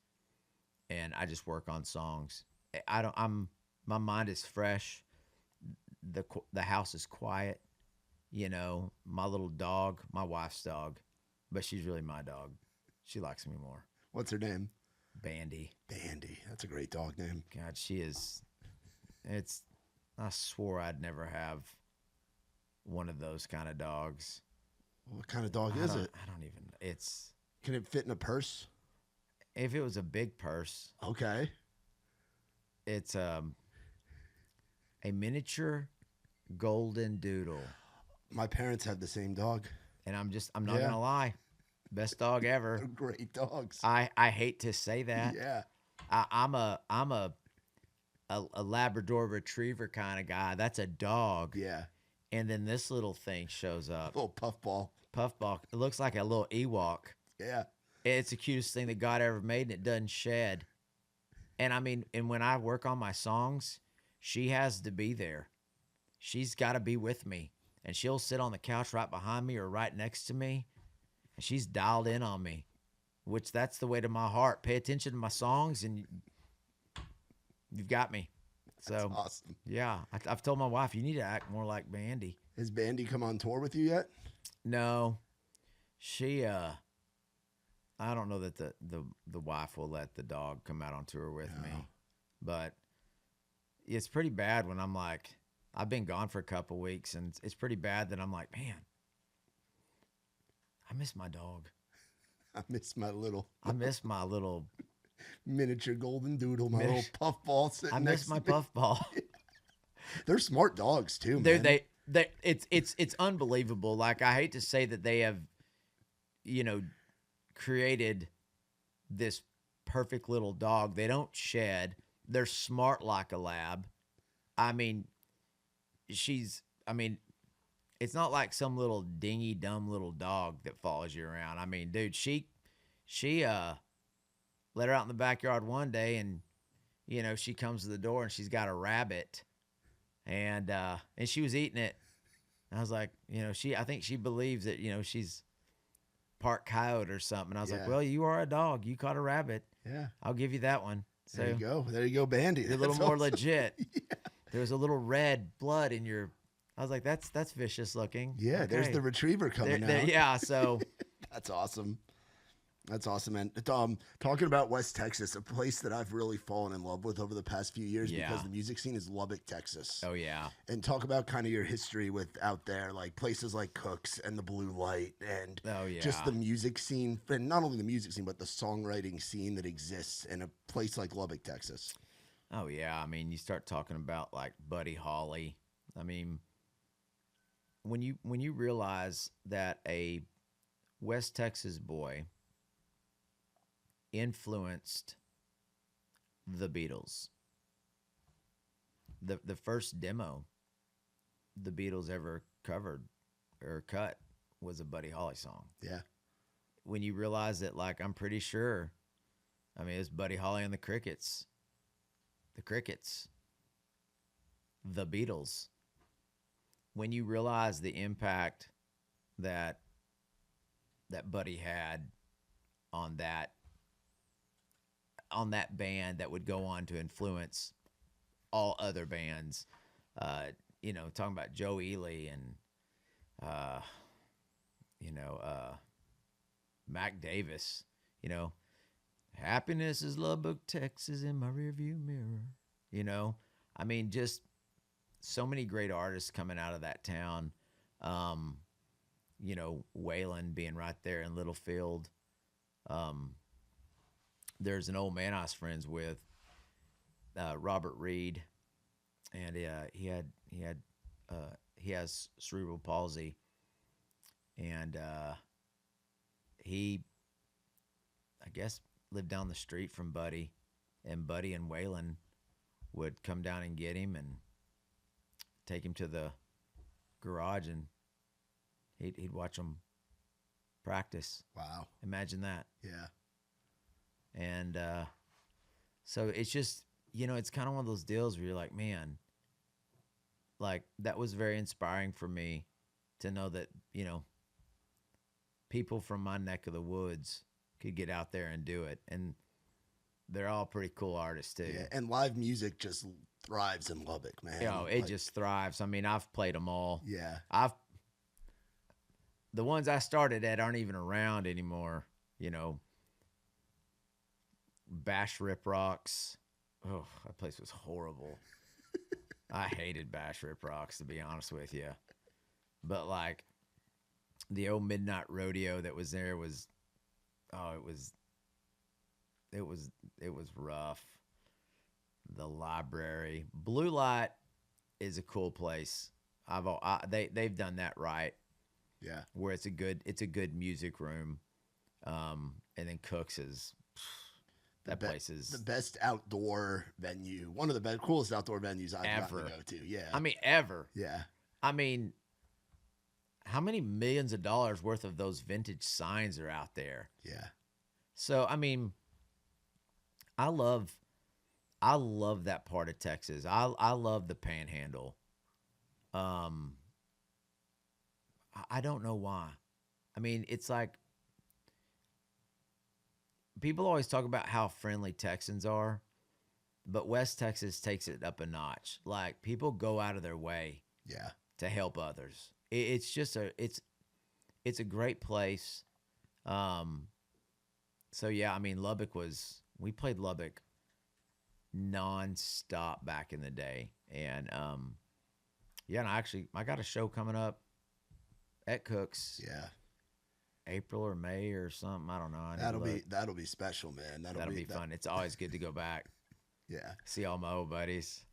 and I just work on songs. My mind is fresh. The house is quiet. My little dog, my wife's dog, but she's really my dog. She likes me more. What's her name? Bandy. Bandy. That's a great dog name. God, she is. I swore I'd never have one of those kind of dogs. What kind of dog is it? I don't even. Can it fit in a purse? If it was a big purse, Okay. it's a miniature golden doodle. My parents have the same dog. And I'm not gonna lie, best dog ever. They're great dogs. I hate to say that. Yeah. I'm a Labrador Retriever kind of guy. That's a dog. Yeah. And then this little thing shows up. Little puffball. Puffball. It looks like a little Ewok. Yeah. It's the cutest thing that God ever made, and it doesn't shed. And I mean, and when I work on my songs, she has to be there. She's got to be with me. And she'll sit on the couch right behind me or right next to me. And she's dialed in on me, which that's the way to my heart. Pay attention to my songs and you've got me. So, That's awesome. yeah, I've told my wife, you need to act more like Bandy. Has Bandy come on tour with you yet? No, she, I don't know that the wife will let the dog come out on tour with me, but it's pretty bad when I'm like, I've been gone for a couple weeks, and it's pretty bad that I'm like, man, I miss my dog. I miss my little miniature golden doodle, my little puffball sitting I next miss my to me. puffball. They're smart dogs too, Dude, man. it's unbelievable. Like, I hate to say that they have, you know, created this perfect little dog. They don't shed. They're smart like a lab. I mean, I mean, it's not like some little dingy, dumb little dog that follows you around. I mean, dude, she let her out in the backyard one day, and, you know, she comes to the door and she's got a rabbit, and she was eating it. And I was like, you know, I think she believes that, you know, she's part coyote or something. I was like, well, you are a dog. You caught a rabbit. Yeah. I'll give you that one. So There you go. There you go, Bandy. you're a little That's more awesome. legit. Yeah. There was a little red blood in your. I was like, that's vicious looking. Yeah, there's Okay. the retriever coming out. Yeah, so That's awesome. That's awesome, man. Talking about West Texas, a place that I've really fallen in love with over the past few years Yeah. because the music scene is Lubbock, Texas. oh yeah, And talk about kind of your history with out there, like places like Cook's and the Blue Light, and oh yeah, just the music scene, and not only the music scene, but the songwriting scene that exists in a place like Lubbock, Texas. oh yeah. I mean, you start talking about like Buddy Holly. I mean, when you realize that a West Texas boy influenced the Beatles. The first demo the Beatles ever covered or cut was a Buddy Holly song. Yeah. When you realize that, like, I'm pretty sure, I mean, it's Buddy Holly and the Crickets. The Crickets. The Beatles. When you realize the impact that Buddy had on that band that would go on to influence all other bands, you know, talking about Joe Ely and Mac Davis, you know, happiness is Lubbock, Texas in my rearview mirror. You know, I mean, just so many great artists coming out of that town. You know, Waylon being right there in Littlefield. There's an old man I was friends with, Robert Reed, and he has cerebral palsy, and he, I guess, lived down the street from Buddy, and Buddy and Waylon would come down and get him and take him to the garage, and he'd watch them practice. Wow. Imagine that. Yeah. And so it's just, you know, it's kind of one of those deals where you're like, man, like, that was very inspiring for me to know that, you know, people from my neck of the woods could get out there and do it. And they're all pretty cool artists too. Yeah. And live music just thrives in Lubbock, man. You know, it Like, just thrives. I mean, I've played them all. Yeah. The ones I started at aren't even around anymore, you know. Bash Rip Rocks. Oh, that place was horrible. I hated Bash Rip Rocks, to be honest with you. But, like, the old Midnight Rodeo that was there was, oh, it was rough. The library. Blue Light is a cool place. They've done that right. Yeah. Where it's a good music room. And then Cook's is, that place is the best outdoor venue. One of the coolest outdoor venues I've gotten to go to. Yeah. I mean, ever. Yeah. I mean, how many millions of dollars worth of those vintage signs are out there? Yeah. So, I mean, I love that part of Texas. I love the Panhandle. I don't know why. I mean, it's like, people always talk about how friendly Texans are, but West Texas takes it up a notch. Like, people go out of their way Yeah. to help others. It's just it's a great place. So yeah, I mean, we played Lubbock nonstop back in the day. And yeah, and I got a show coming up at Cook's. Yeah. April or May or something. I don't know. I need to That'll be special, man. that'll be fun. It's always good to go back. Yeah. See all my old buddies.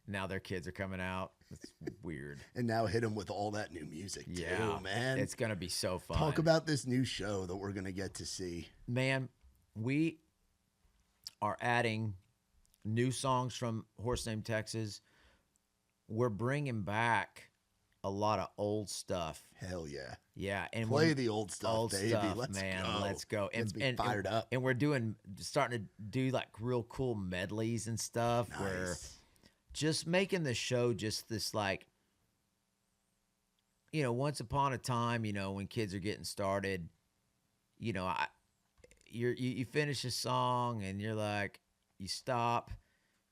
Now their kids are coming out. It's weird. And now hit them with all that new music too, man. It's gonna be so fun. Talk about this new show that we're gonna get to see. Man, we are adding new songs from Horse Named Texas. We're bringing back a lot of old stuff. Hell yeah. Yeah, and Play the old stuff, baby. Let's go. Let's go. Let's be fired up. And we're starting to do like real cool medleys and stuff. Nice. Where just making the show just this like, once upon a time, when kids are getting started, you finish a song and you're like, you stop,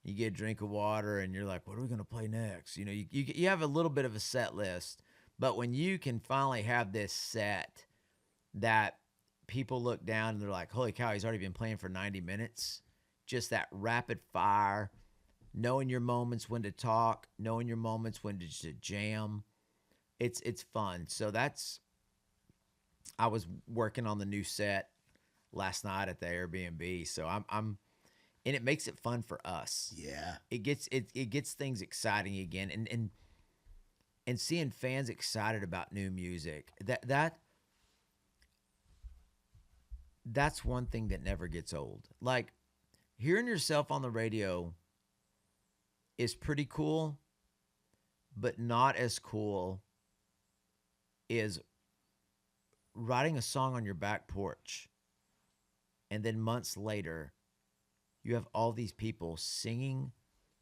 you get a drink of water, and you're like, what are we gonna play next? You have a little bit of a set list. But when you can finally have this set that people look down and they're like, holy cow, he's already been playing for 90 minutes. Just that rapid fire, knowing your moments when to talk, knowing your moments when to just jam. It's fun. So I was working on the new set last night at the Airbnb. So I'm and it makes it fun for us. Yeah. It gets things exciting again. And seeing fans excited about new music, that's one thing that never gets old. Like, hearing yourself on the radio is pretty cool, but not as cool is writing a song on your back porch, and then months later, you have all these people singing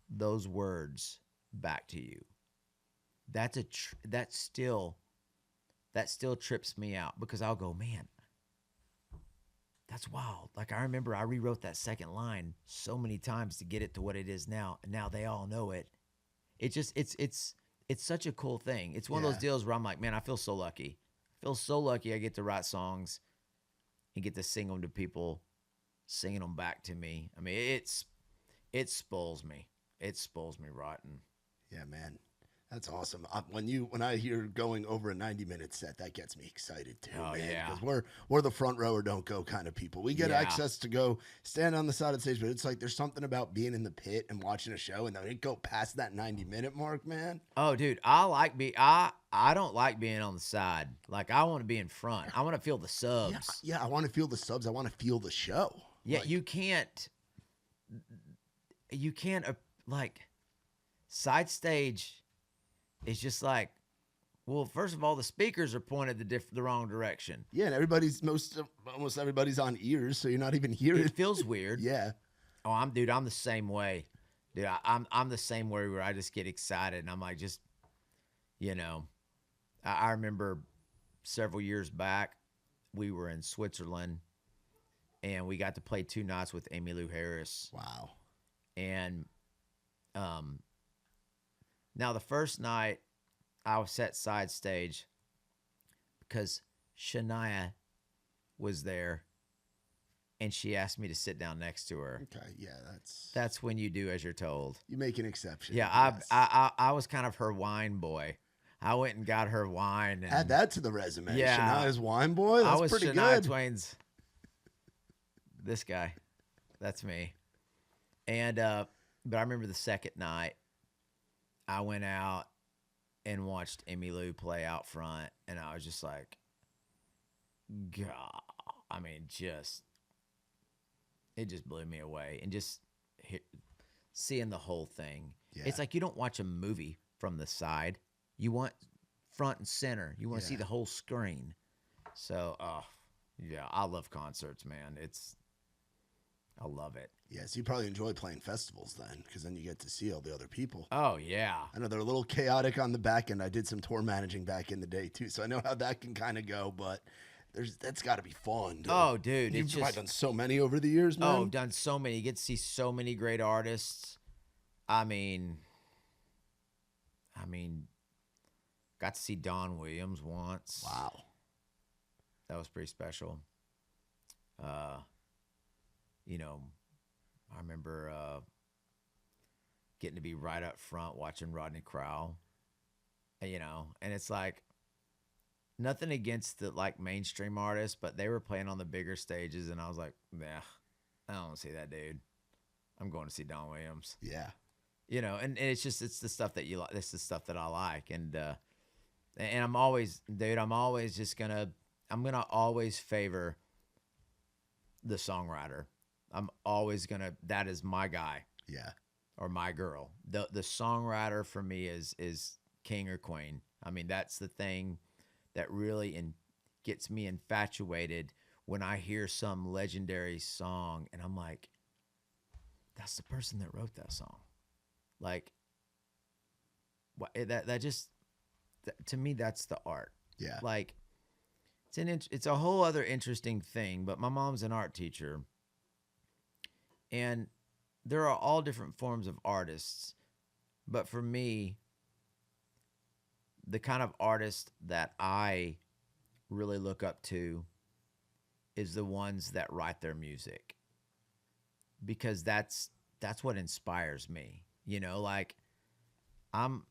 those words back to you. That still trips me out, because I'll go, man, that's wild. Like, I remember I rewrote that second line so many times to get it to what it is now, and now they all know it. It's such a cool thing. It's one of those deals where I'm like, man, I feel so lucky. I feel so lucky I get to write songs and get to sing them to people, singing them back to me. I mean, it spoils me. It spoils me rotten. Yeah, man. That's awesome. When I hear going over a 90-minute set, that gets me excited too, man. Yeah. Because we're the front row or don't go kind of people. We get access to go stand on the side of the stage, but it's like there's something about being in the pit and watching a show, and then it go past that 90-minute mark, man. Oh, dude, I don't like being on the side. Like, I want to be in front. I want to feel the subs. Yeah, I want to feel the subs. I want to feel the show. Yeah, like, you can't like, side stage. It's just like, well, first of all, the speakers are pointed the wrong direction. Yeah, and almost everybody's on ears, so you're not even hearing. It feels weird. Yeah. Oh, I'm the same way. Dude, I'm the same way, where I just get excited and I'm like, just, I remember several years back, we were in Switzerland and we got to play 2 nights with Emmylou Harris. Wow. And now, the first night, I was set side stage because Shania was there, and she asked me to sit down next to her. Okay, yeah, that's when you do as you're told. You make an exception. Yeah, yes. I was kind of her wine boy. I went and got her wine. And add that to the resume. Yeah, Shania's wine boy. That's pretty Shania good. Twain's. This guy, that's me. And but I remember the second night, I went out and watched Emmylou play out front, and I was just like, God, I mean, it just blew me away. And just seeing the whole thing. Yeah. It's like you don't watch a movie from the side. You want front and center. You want to see the whole screen. So, yeah, I love concerts, man. I love it. Yeah, so you probably enjoy playing festivals then, because then you get to see all the other people. Oh, yeah. I know they're a little chaotic on the back end. I did some tour managing back in the day, too, so I know how that can kind of go, but that's got to be fun, dude. Oh, dude. You've probably done so many over the years, man. Oh, done so many. You get to see so many great artists. I mean, got to see Don Williams once. Wow. That was pretty special. I remember getting to be right up front watching Rodney Crowell, and it's like, nothing against the like mainstream artists, but they were playing on the bigger stages, and I was like, nah, I don't want to see that dude. I'm going to see Don Williams. Yeah. And it's just it's the stuff that you like. It's the stuff that I like, and I'm always, dude. I'm gonna always favor the songwriter. I'm always gonna. That is my guy Yeah. or my girl. The songwriter for me is king or queen. I mean, that's the thing that really gets me infatuated when I hear some legendary song and I'm like, that's the person that wrote that song. Like, to me, that's the art. Yeah. Like, it's a whole other interesting thing. But my mom's an art teacher, and there are all different forms of artists. But for me, the kind of artist that I really look up to is the ones that write their music, because that's what inspires me. Like I've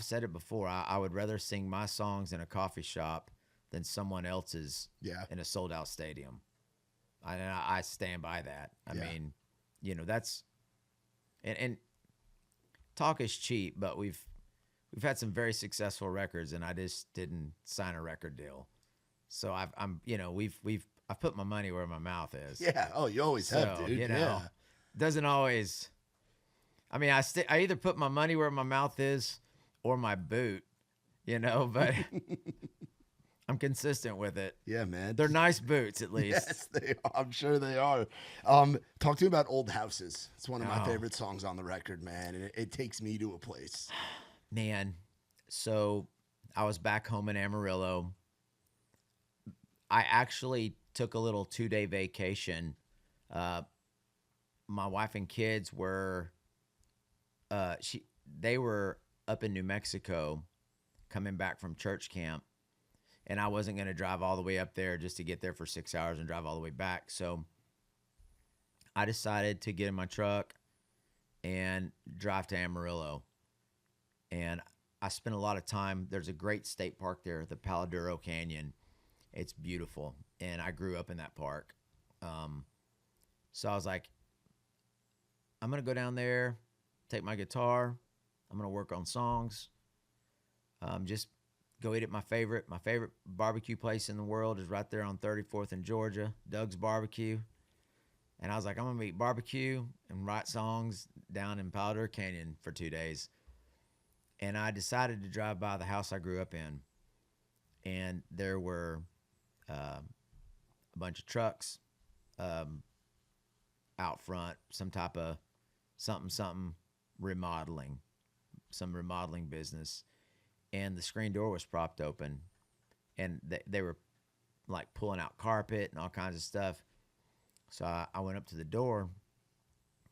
said it before. I would rather sing my songs in a coffee shop than someone else's in a sold out stadium. I stand by that. I mean, that's and talk is cheap, but we've had some very successful records, and I just didn't sign a record deal. So I've put my money where my mouth is. Yeah. Oh, you always have, dude. Yeah. Doesn't always. I mean, I either put my money where my mouth is or my boot, but I'm consistent with it. Yeah, man. They're nice boots, at least. Yes, they are. I'm sure they are. Talk to me about Old Houses. It's one of my favorite songs on the record, man. And it takes me to a place. Man, so I was back home in Amarillo. I actually took a little 2-day vacation. My wife and kids were, they were up in New Mexico coming back from church camp, and I wasn't going to drive all the way up there just to get there for 6 hours and drive all the way back. So I decided to get in my truck and drive to Amarillo. And I spent a lot of time. There's a great state park there, the Palo Duro Canyon. It's beautiful, and I grew up in that park. So I was like, I'm going to go down there, take my guitar. I'm going to work on songs. Just go eat at my favorite barbecue place in the world is right there on 34th in Georgia, Doug's Barbecue. And I was like, I'm going to eat barbecue and write songs down in Palo Duro Canyon for 2 days. And I decided to drive by the house I grew up in. And there were a bunch of trucks out front, some type of something remodeling, some remodeling business. And the screen door was propped open, and they were like pulling out carpet and all kinds of stuff. So I went up to the door,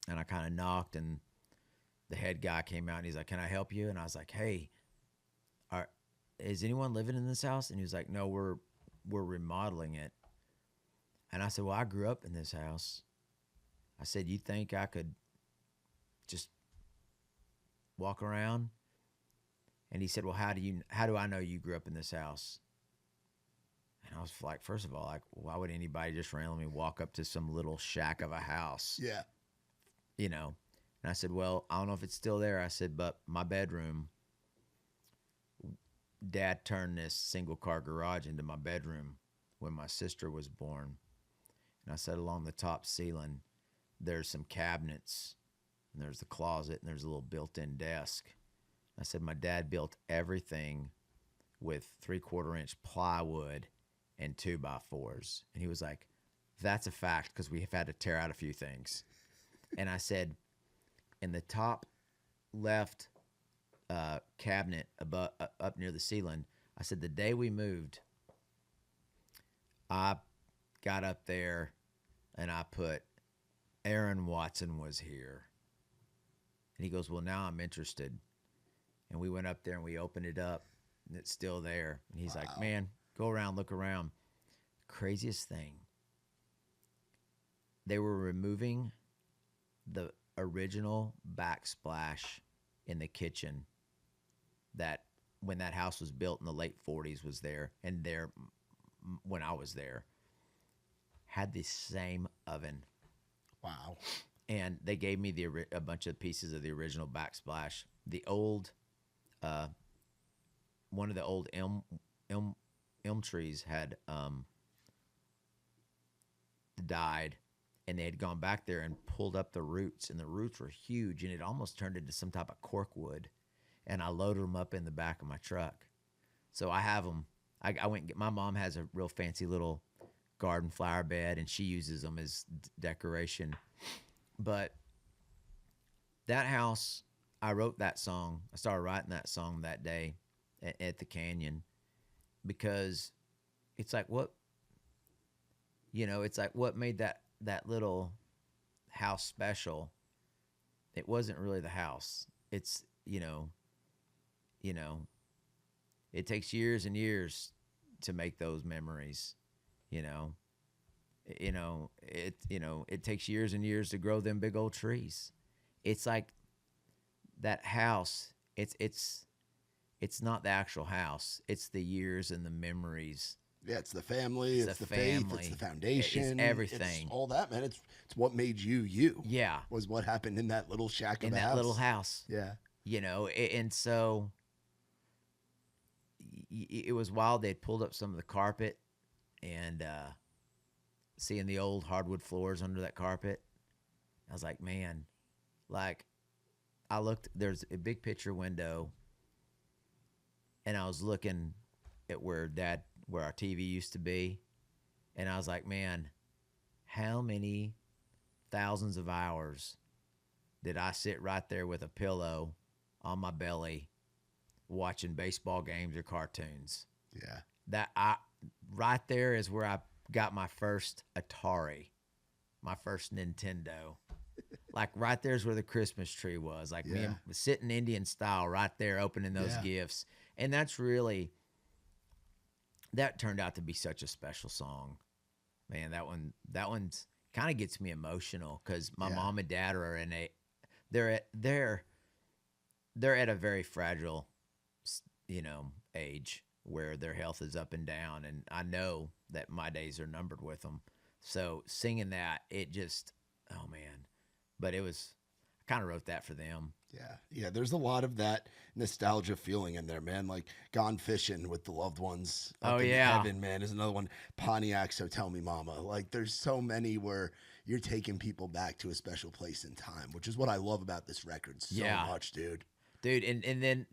and I kind of knocked, and the head guy came out, and he's like, "Can I help you?" And I was like, "Hey, is anyone living in this house?" And he was like, "No, we're remodeling it." And I said, "Well, I grew up in this house." I said, "You think I could just walk around?" And he said, "Well, how do I know you grew up in this house?" And I was like, first of all, like, why would anybody just randomly walk up to some little shack of a house? Yeah. And I said, "Well, I don't know if it's still there." I said, "But my bedroom, Dad turned this single car garage into my bedroom when my sister was born." And I said, along the top ceiling, there's some cabinets, and there's the closet, and there's a little built-in desk. I said, my dad built everything with 3/4-inch plywood and 2x4s. And he was like, "That's a fact, because we have had to tear out a few things." And I said, in the top left cabinet above, up near the ceiling, I said, the day we moved, I got up there and I put, "Aaron Watson was here." And he goes, "Well, now I'm interested." And we went up there and we opened it up, and it's still there. And he's like, "Man, go around, look around." Craziest thing. They were removing the original backsplash in the kitchen that when that house was built in the late 40s was there, and there when I was there, had the same oven. Wow. And they gave me a bunch of pieces of the original backsplash. The old, one of the old elm trees had died, and they had gone back there and pulled up the roots, and the roots were huge, and it almost turned into some type of cork wood. And I loaded them up in the back of my truck. So I have them. I went and my mom has a real fancy little garden flower bed, and she uses them as decoration. But that house, I wrote that song. I started writing that song that day at the Canyon, because it's like it's like what made that little house special. It wasn't really the house. It's, it takes years and years to make those memories, it takes years and years to grow them big old trees. It's like that house, it's not the actual house. It's the years and the memories. Yeah, it's the family, it's the faith, it's the foundation. It's everything. It's all that, man. It's what made you you. Yeah. Was what happened in that little shack of in a that house. little house. Yeah. And so it was wild. They'd pulled up some of the carpet, and seeing the old hardwood floors under that carpet, I was like, man, like I looked, there's a big picture window, and I was looking at where our TV used to be, and I was like, man, how many thousands of hours did I sit right there with a pillow on my belly watching baseball games or cartoons? Yeah. Right there is where I got my first Atari, my first Nintendo. Like right there's where the Christmas tree was. Like me sitting Indian style right there opening those gifts. And that turned out to be such a special song. Man, that one's kind of gets me emotional, because my mom and dad are they're at a very fragile, age where their health is up and down, and I know that my days are numbered with them. So singing that, it just, oh man, but I kind of wrote that for them. Yeah. There's a lot of that nostalgia feeling in there, man. Like Gone Fishing with the Loved Ones. Up in Heaven, man, is another one. Pontiac, So Tell Me Mama. Like there's so many where you're taking people back to a special place in time, which is what I love about this record so much, dude. Dude, and then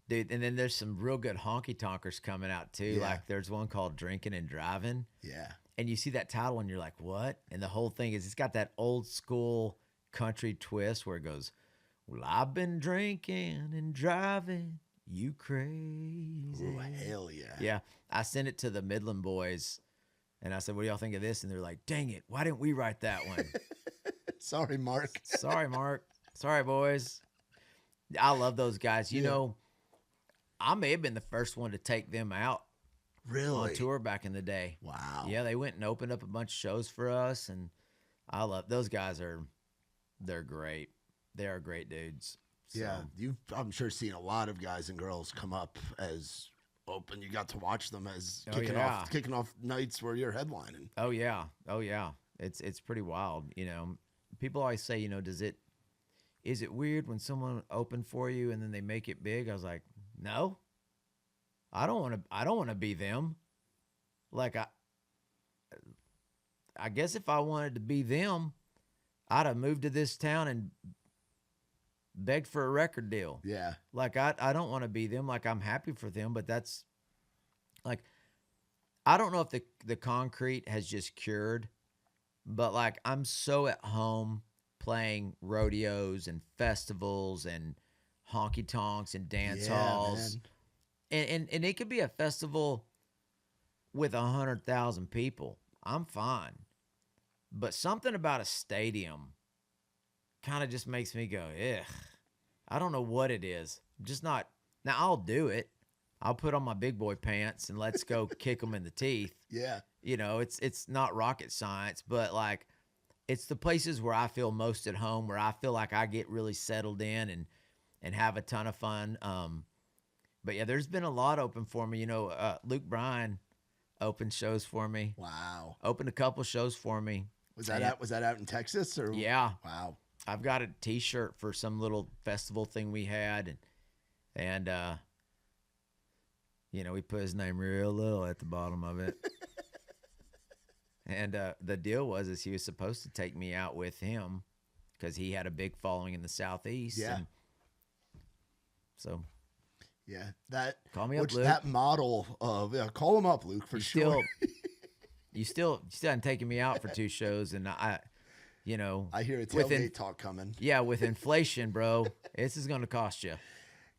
and then there's some real good honky tonkers coming out too. Yeah. Like there's one called Drinking and Driving. Yeah. And you see that title and you're like, what? And the whole thing is, it's got that old school country twist where it goes, well, I've been drinking and driving, you crazy. Ooh, hell yeah. Yeah. I sent it to the Midland boys, and I said, what do y'all think of this? And they're like, dang it, why didn't we write that one? Sorry, Mark. Sorry, Mark. Sorry, boys. I love those guys. You know, I may have been the first one to take them out on tour back in the day. Wow. Yeah, they went and opened up a bunch of shows for us, and I love those guys. They're great. They are great dudes. So. Yeah, you've, I'm sure, seen a lot of guys and girls come up as open. You got to watch them as kicking off nights where you're headlining. Oh yeah. It's pretty wild. People always say, is it weird when someone opened for you and then they make it big? I was like, no. I don't want to be them. Like I guess if I wanted to be them, I'd have moved to this town and begged for a record deal. Yeah. Like I don't want to be them. Like I'm happy for them, but that's like, I don't know if the concrete has just cured, but like I'm so at home playing rodeos and festivals and honky tonks and dance halls. And it could be a festival with 100,000 people. I'm fine. But something about a stadium kind of just makes me go, ugh. I don't know what it is. I'm just not. Now, I'll do it. I'll put on my big boy pants and let's go kick them in the teeth. Yeah. It's not rocket science, but like it's the places where I feel most at home, where I feel like I get really settled in and have a ton of fun. But yeah, there's been a lot open for me. Luke Bryan opened shows for me. Wow. Opened a couple shows for me. Was that out in Texas or? Yeah. Wow. I've got a T-shirt for some little festival thing we had, and we put his name real little at the bottom of it. And the deal was he was supposed to take me out with him because he had a big following in the Southeast. Yeah. And so. Yeah, call me up, Luke. That model of call him up, Luke, for sure. You still haven't taken me out for 2 shows, and I hear a tailgate talk coming. Yeah, with inflation, bro, this is going to cost you.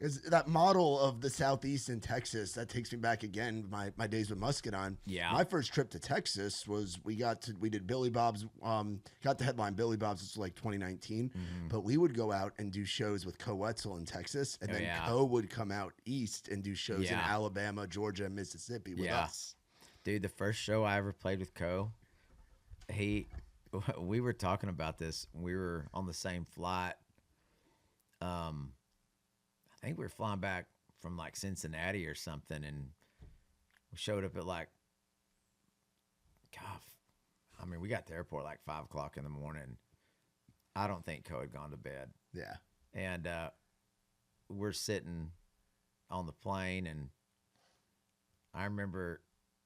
Is that model of the Southeast in Texas that takes me back again? My days with Muscadine. Yeah. My first trip to Texas was we did Billy Bob's. Got the headline Billy Bob's. This was like 2019, but we would go out and do shows with Co Wetzel in Texas, and then Co would come out east and do shows in Alabama, Georgia, and Mississippi with us. Dude, the first show I ever played with Co, we were talking about this. We were on the same flight. I think we were flying back from like Cincinnati or something, and we showed up at we got to the airport like 5 o'clock in the morning. I don't think Co had gone to bed. Yeah. And we're sitting on the plane, and I remember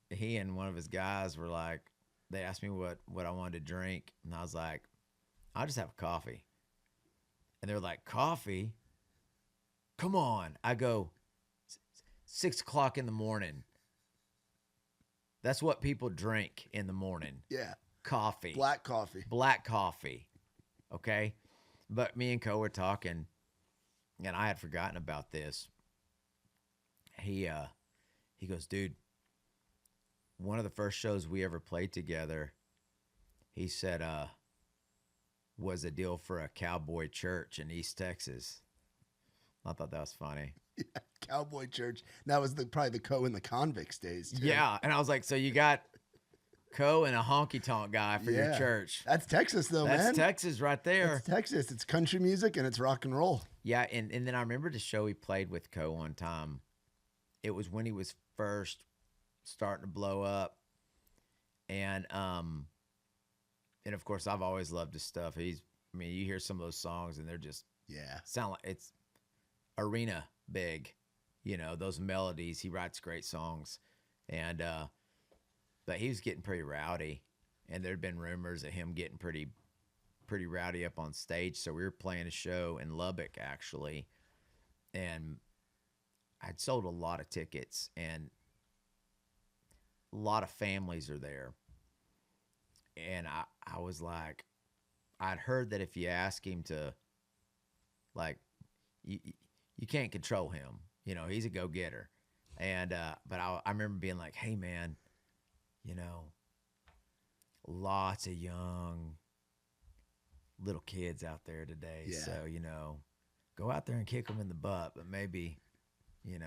he and one of his guys were like, they asked me what I wanted to drink, and I was like, I'll just have a coffee. And they're like, coffee? Come on. I go, 6 o'clock in the morning. That's what people drink in the morning. Yeah. Coffee. Black coffee. Black coffee. Okay? But me and Co were talking, and I had forgotten about this. He goes, dude, one of the first shows we ever played together, he said, was a deal for a cowboy church in East Texas. I thought that was funny. Yeah, cowboy church. That was probably the Co in the convicts days, too. Yeah, and I was like, so you got Co and a honky tonk guy for your church. That's Texas, though, man. That's Texas right there. That's Texas. It's country music and it's rock and roll. Yeah, and then I remember the show he played with Co one time. It was when he was first starting to blow up, and of course I've always loved his stuff. You hear some of those songs and they're just sound like it's arena big, those melodies. He writes great songs, and but he was getting pretty rowdy, and there'd been rumors of him getting pretty rowdy up on stage. So we were playing a show in Lubbock actually, and I'd sold a lot of tickets, and a lot of families are there. And I was like, I'd heard that if you ask him to, like, you can't control him. He's a go-getter. And but I remember being like, hey, man, lots of young little kids out there today. Yeah. So, go out there and kick them in the butt, but maybe, we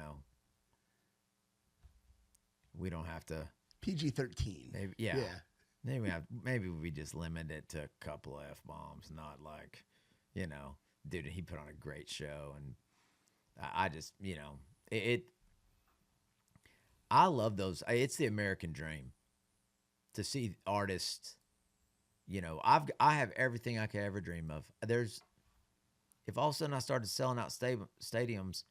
don't have to. PG-13. Maybe, yeah. Maybe we just limit it to a couple of F-bombs, not like, dude, he put on a great show, and I just, I love those. It's the American dream to see artists. I have everything I could ever dream of. If all of a sudden I started selling out stadiums,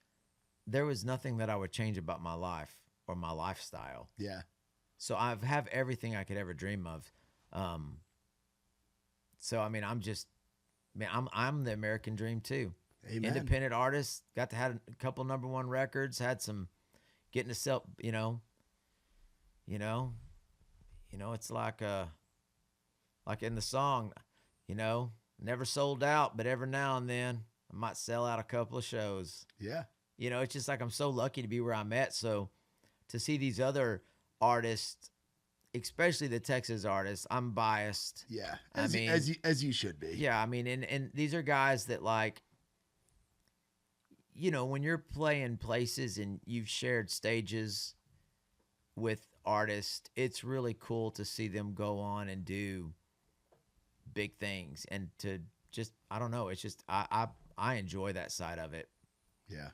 there was nothing that I would change about my life or my lifestyle. Yeah. So I have everything I could ever dream of. So I'm I'm the American dream too. Amen. Independent artist, got to have a couple #1 records, had some getting to sell, it's like in the song, never sold out, but every now and then I might sell out a couple of shows. Yeah. It's just like I'm so lucky to be where I'm at. So to see these other artists, especially the Texas artists, I'm biased. Yeah. As you should be. Yeah. And these are guys that, like, when you're playing places and you've shared stages with artists, it's really cool to see them go on and do big things, and to just, I don't know. It's just, I enjoy that side of it. Yeah.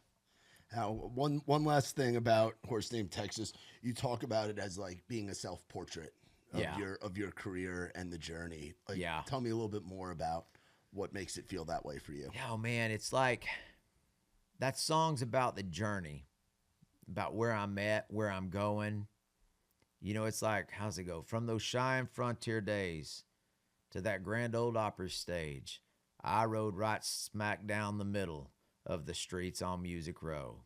Now, one last thing about Horse Named Texas. You talk about it as like being a self portrait of Yeah. your career and the journey. Like, Yeah. tell me a little bit more about what makes it feel that way for you. Oh man, it's like that song's about the journey, about where I'm at, where I'm going. You know, it's like, how's it go? From those shying frontier days to that grand old opera stage, I rode right smack down the middle of the streets on Music Row.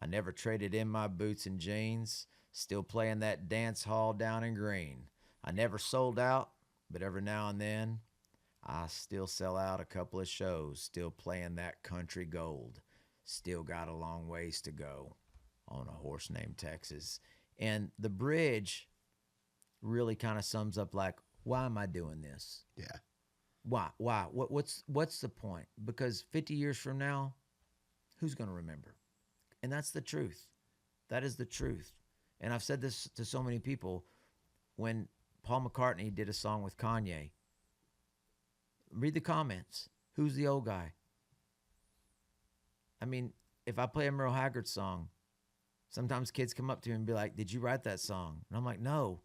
I never traded in my boots and jeans, still playing that dance hall down in Green. I never sold out, but every now and then, I still sell out a couple of shows, still playing that country gold. Still got a long ways to go on a horse named Texas. And the bridge really kind of sums up like, why am I doing this? Yeah. Why? What's the point? Because 50 years from now, who's going to remember? And that's the truth. That is the truth. And I've said this to so many people. When Paul McCartney did a song with Kanye, read the comments. Who's the old guy? I mean, if I play a Merle Haggard song, sometimes kids come up to me and be like, "Did you write that song?" And I'm like, "No.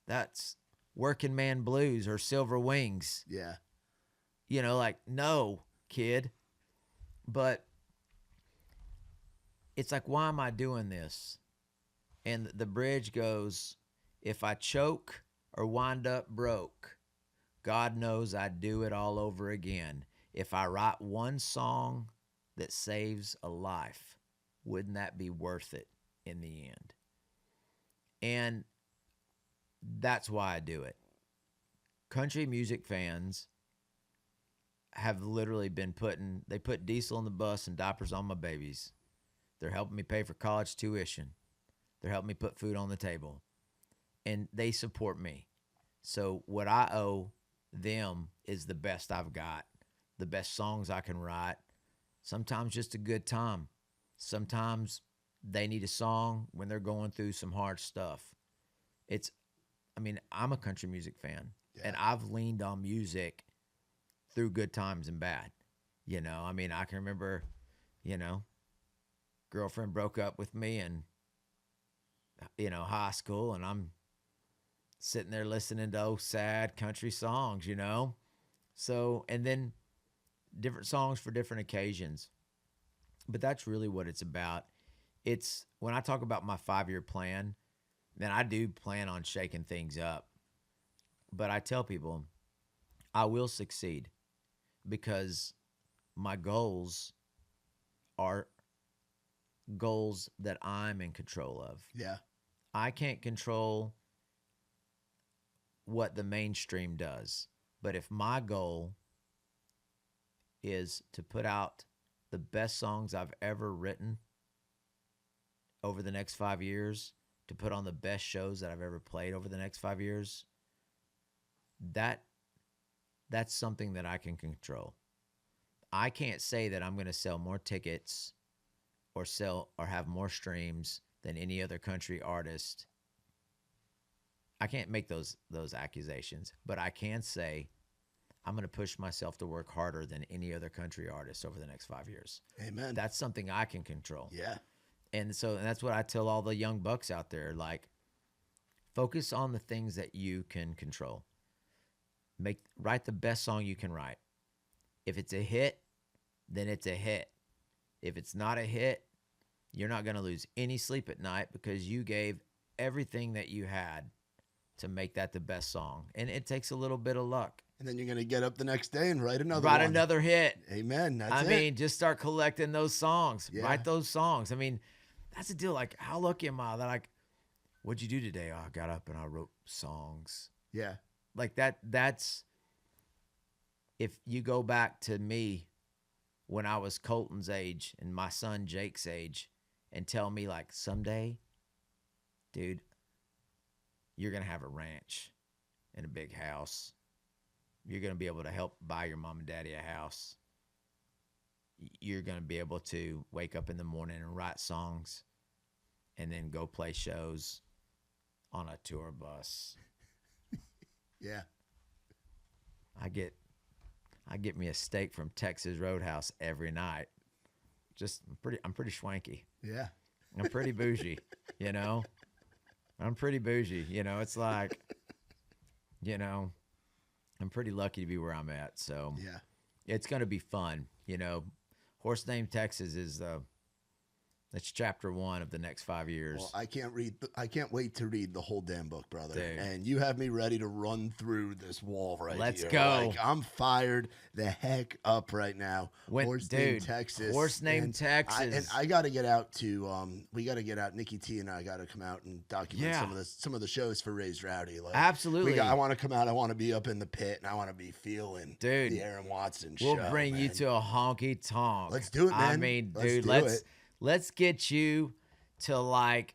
That's Working Man Blues or Silver Wings." Yeah. You know, like, no, kid. But it's like, why am I doing this? And the bridge goes, if I choke or wind up broke, God knows I'd do it all over again. If I write one song that saves a life, wouldn't that be worth it in the end? And that's why I do it. Country music fans have literally been they put diesel in the bus and diapers on my babies. They're helping me pay for college tuition. They're helping me put food on the table. And they support me. So what I owe them is the best I've got, the best songs I can write, sometimes just a good time. Sometimes they need a song when they're going through some hard stuff. I'm a country music fan, and I've leaned on music through good times and bad. You know, I mean, I can remember, girlfriend broke up with me in, high school, and I'm sitting there listening to sad country songs, So, and then different songs for different occasions. But that's really what it's about. It's when I talk about my 5-year plan, then I do plan on shaking things up. But I tell people I will succeed because my goals are goals that I'm in control of. Yeah. I can't control what the mainstream does. But if my goal is to put out the best songs I've ever written over the next 5 years, to put on the best shows that I've ever played over the next 5 years, that's something that I can control. I can't say that I'm going to sell more tickets or have more streams than any other country artist. I can't make those accusations, but I can say I'm going to push myself to work harder than any other country artist over the next 5 years. Amen. That's something I can control. Yeah. And that's what I tell all the young bucks out there. Like, focus on the things that you can control. Write the best song you can write. If it's a hit, then it's a hit. If it's not a hit, you're not going to lose any sleep at night because you gave everything that you had to make that the best song. And it takes a little bit of luck. And then you're going to get up the next day and write another Write one. another hit. Amen. That's I it. mean, just start collecting those songs. Yeah. Write those songs. I mean, that's the deal. Like, how lucky am I that what'd you do today? Oh, I got up and I wrote songs. Yeah. Like that's, if you go back to me when I was Colton's age and my son Jake's age and tell me like, someday, dude, you're going to have a ranch and a big house. You're going to be able to help buy your mom and daddy a house. You're going to be able to wake up in the morning and write songs and then go play shows on a tour bus. Yeah. I get me a steak from Texas Roadhouse every night. I'm pretty schwanky. Yeah. I'm pretty bougie, you know. I'm pretty bougie, you know. It's like, you know, I'm pretty lucky to be where I'm at. So Yeah. it's gonna be fun, you know. Horse Named Texas is that's chapter 1 of the next 5 years. Well, I can't wait to read the whole damn book, brother. Dude. And you have me ready to run through this wall right Let's here. go. Like, I'm fired the heck up right now. Horse Named Texas. Horse Named Texas. I got to get out to we got to get out. Nikki T and I got to come out and document some of the shows for Raised Rowdy. Like, absolutely. I want to come out. I want to be up in the pit, and I want to be feeling dude, the Aaron Watson show. We'll bring you to a honky tonk. Let's do it, man. I mean, dude, let's get you to like,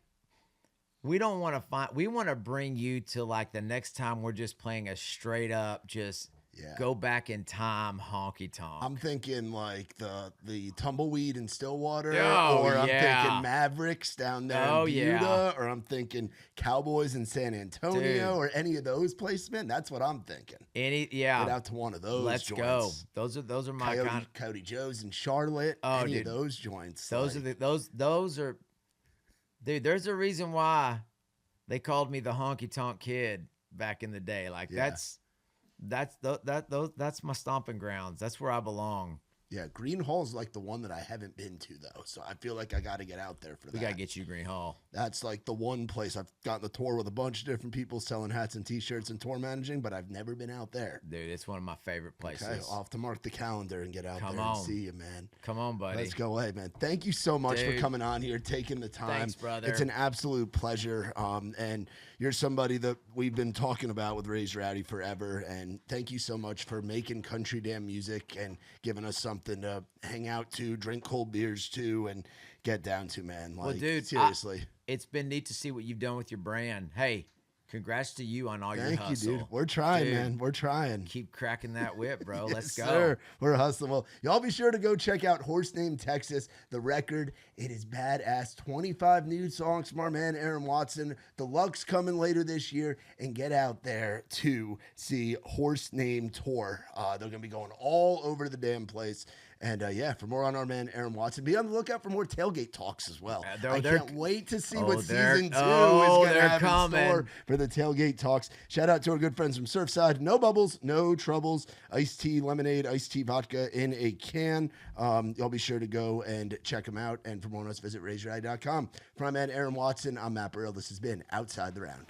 we want to bring you to like the next time we're just playing a straight up just go back in time honky tonk. I'm thinking like the Tumbleweed in Stillwater, Oh, or I'm yeah. thinking Mavericks down there Oh, in yeah. Buda, or I'm thinking Cowboys in San Antonio, Dude. or any of those places, man. That's what I'm thinking. Get out to one of those Let's joints. go. Those are my kind. Coyote Joe's in Charlotte. Oh, any dude. of those joints. Those are dude, there's a reason why they called me the honky tonk kid back in the day. Like that's my stomping grounds. That's where I belong. Yeah, Green Hall's like the one that I haven't been to though, so I feel like I got to get out there for that. We gotta get you Green Hall. That's like the one place I've gotten the tour with a bunch of different people selling hats and T-shirts and tour managing, but I've never been out there. Dude, it's one of my favorite places. Okay, I'll have to mark the calendar and get out there and see you, man. Come on, buddy. Let's go away, man. Thank you so much for coming on here, taking the time. Thanks, brother. It's an absolute pleasure. And you're somebody that we've been talking about with Raised Rowdy forever. And thank you so much for making country damn music and giving us something to hang out to, drink cold beers to, and get down to, man. Like, well, dude, seriously. It's been neat to see what you've done with your brand. Hey, congrats to you on all your hustle. Thank you, dude. We're trying, man. We're trying. Keep cracking that whip, bro. Yes, Let's go. Sir. We're hustling. Well, y'all be sure to go check out Horse Named Texas, the record. It is badass. 25 new songs from our man Aaron Watson. Deluxe coming later this year. And get out there to see Horse Named Tour. They're going to be going all over the damn place. And for more on our man Aaron Watson, be on the lookout for more tailgate talks as well. I can't wait to see what season 2 is going to have in store for the tailgate talks. Shout out to our good friends from Surfside. No bubbles, no troubles. Iced tea, lemonade, iced tea, vodka in a can. Y'all be sure to go and check them out. And for more on us, visit RaisedRowdy.com. For my man Aaron Watson, I'm Matt Burrill. This has been Outside the Round.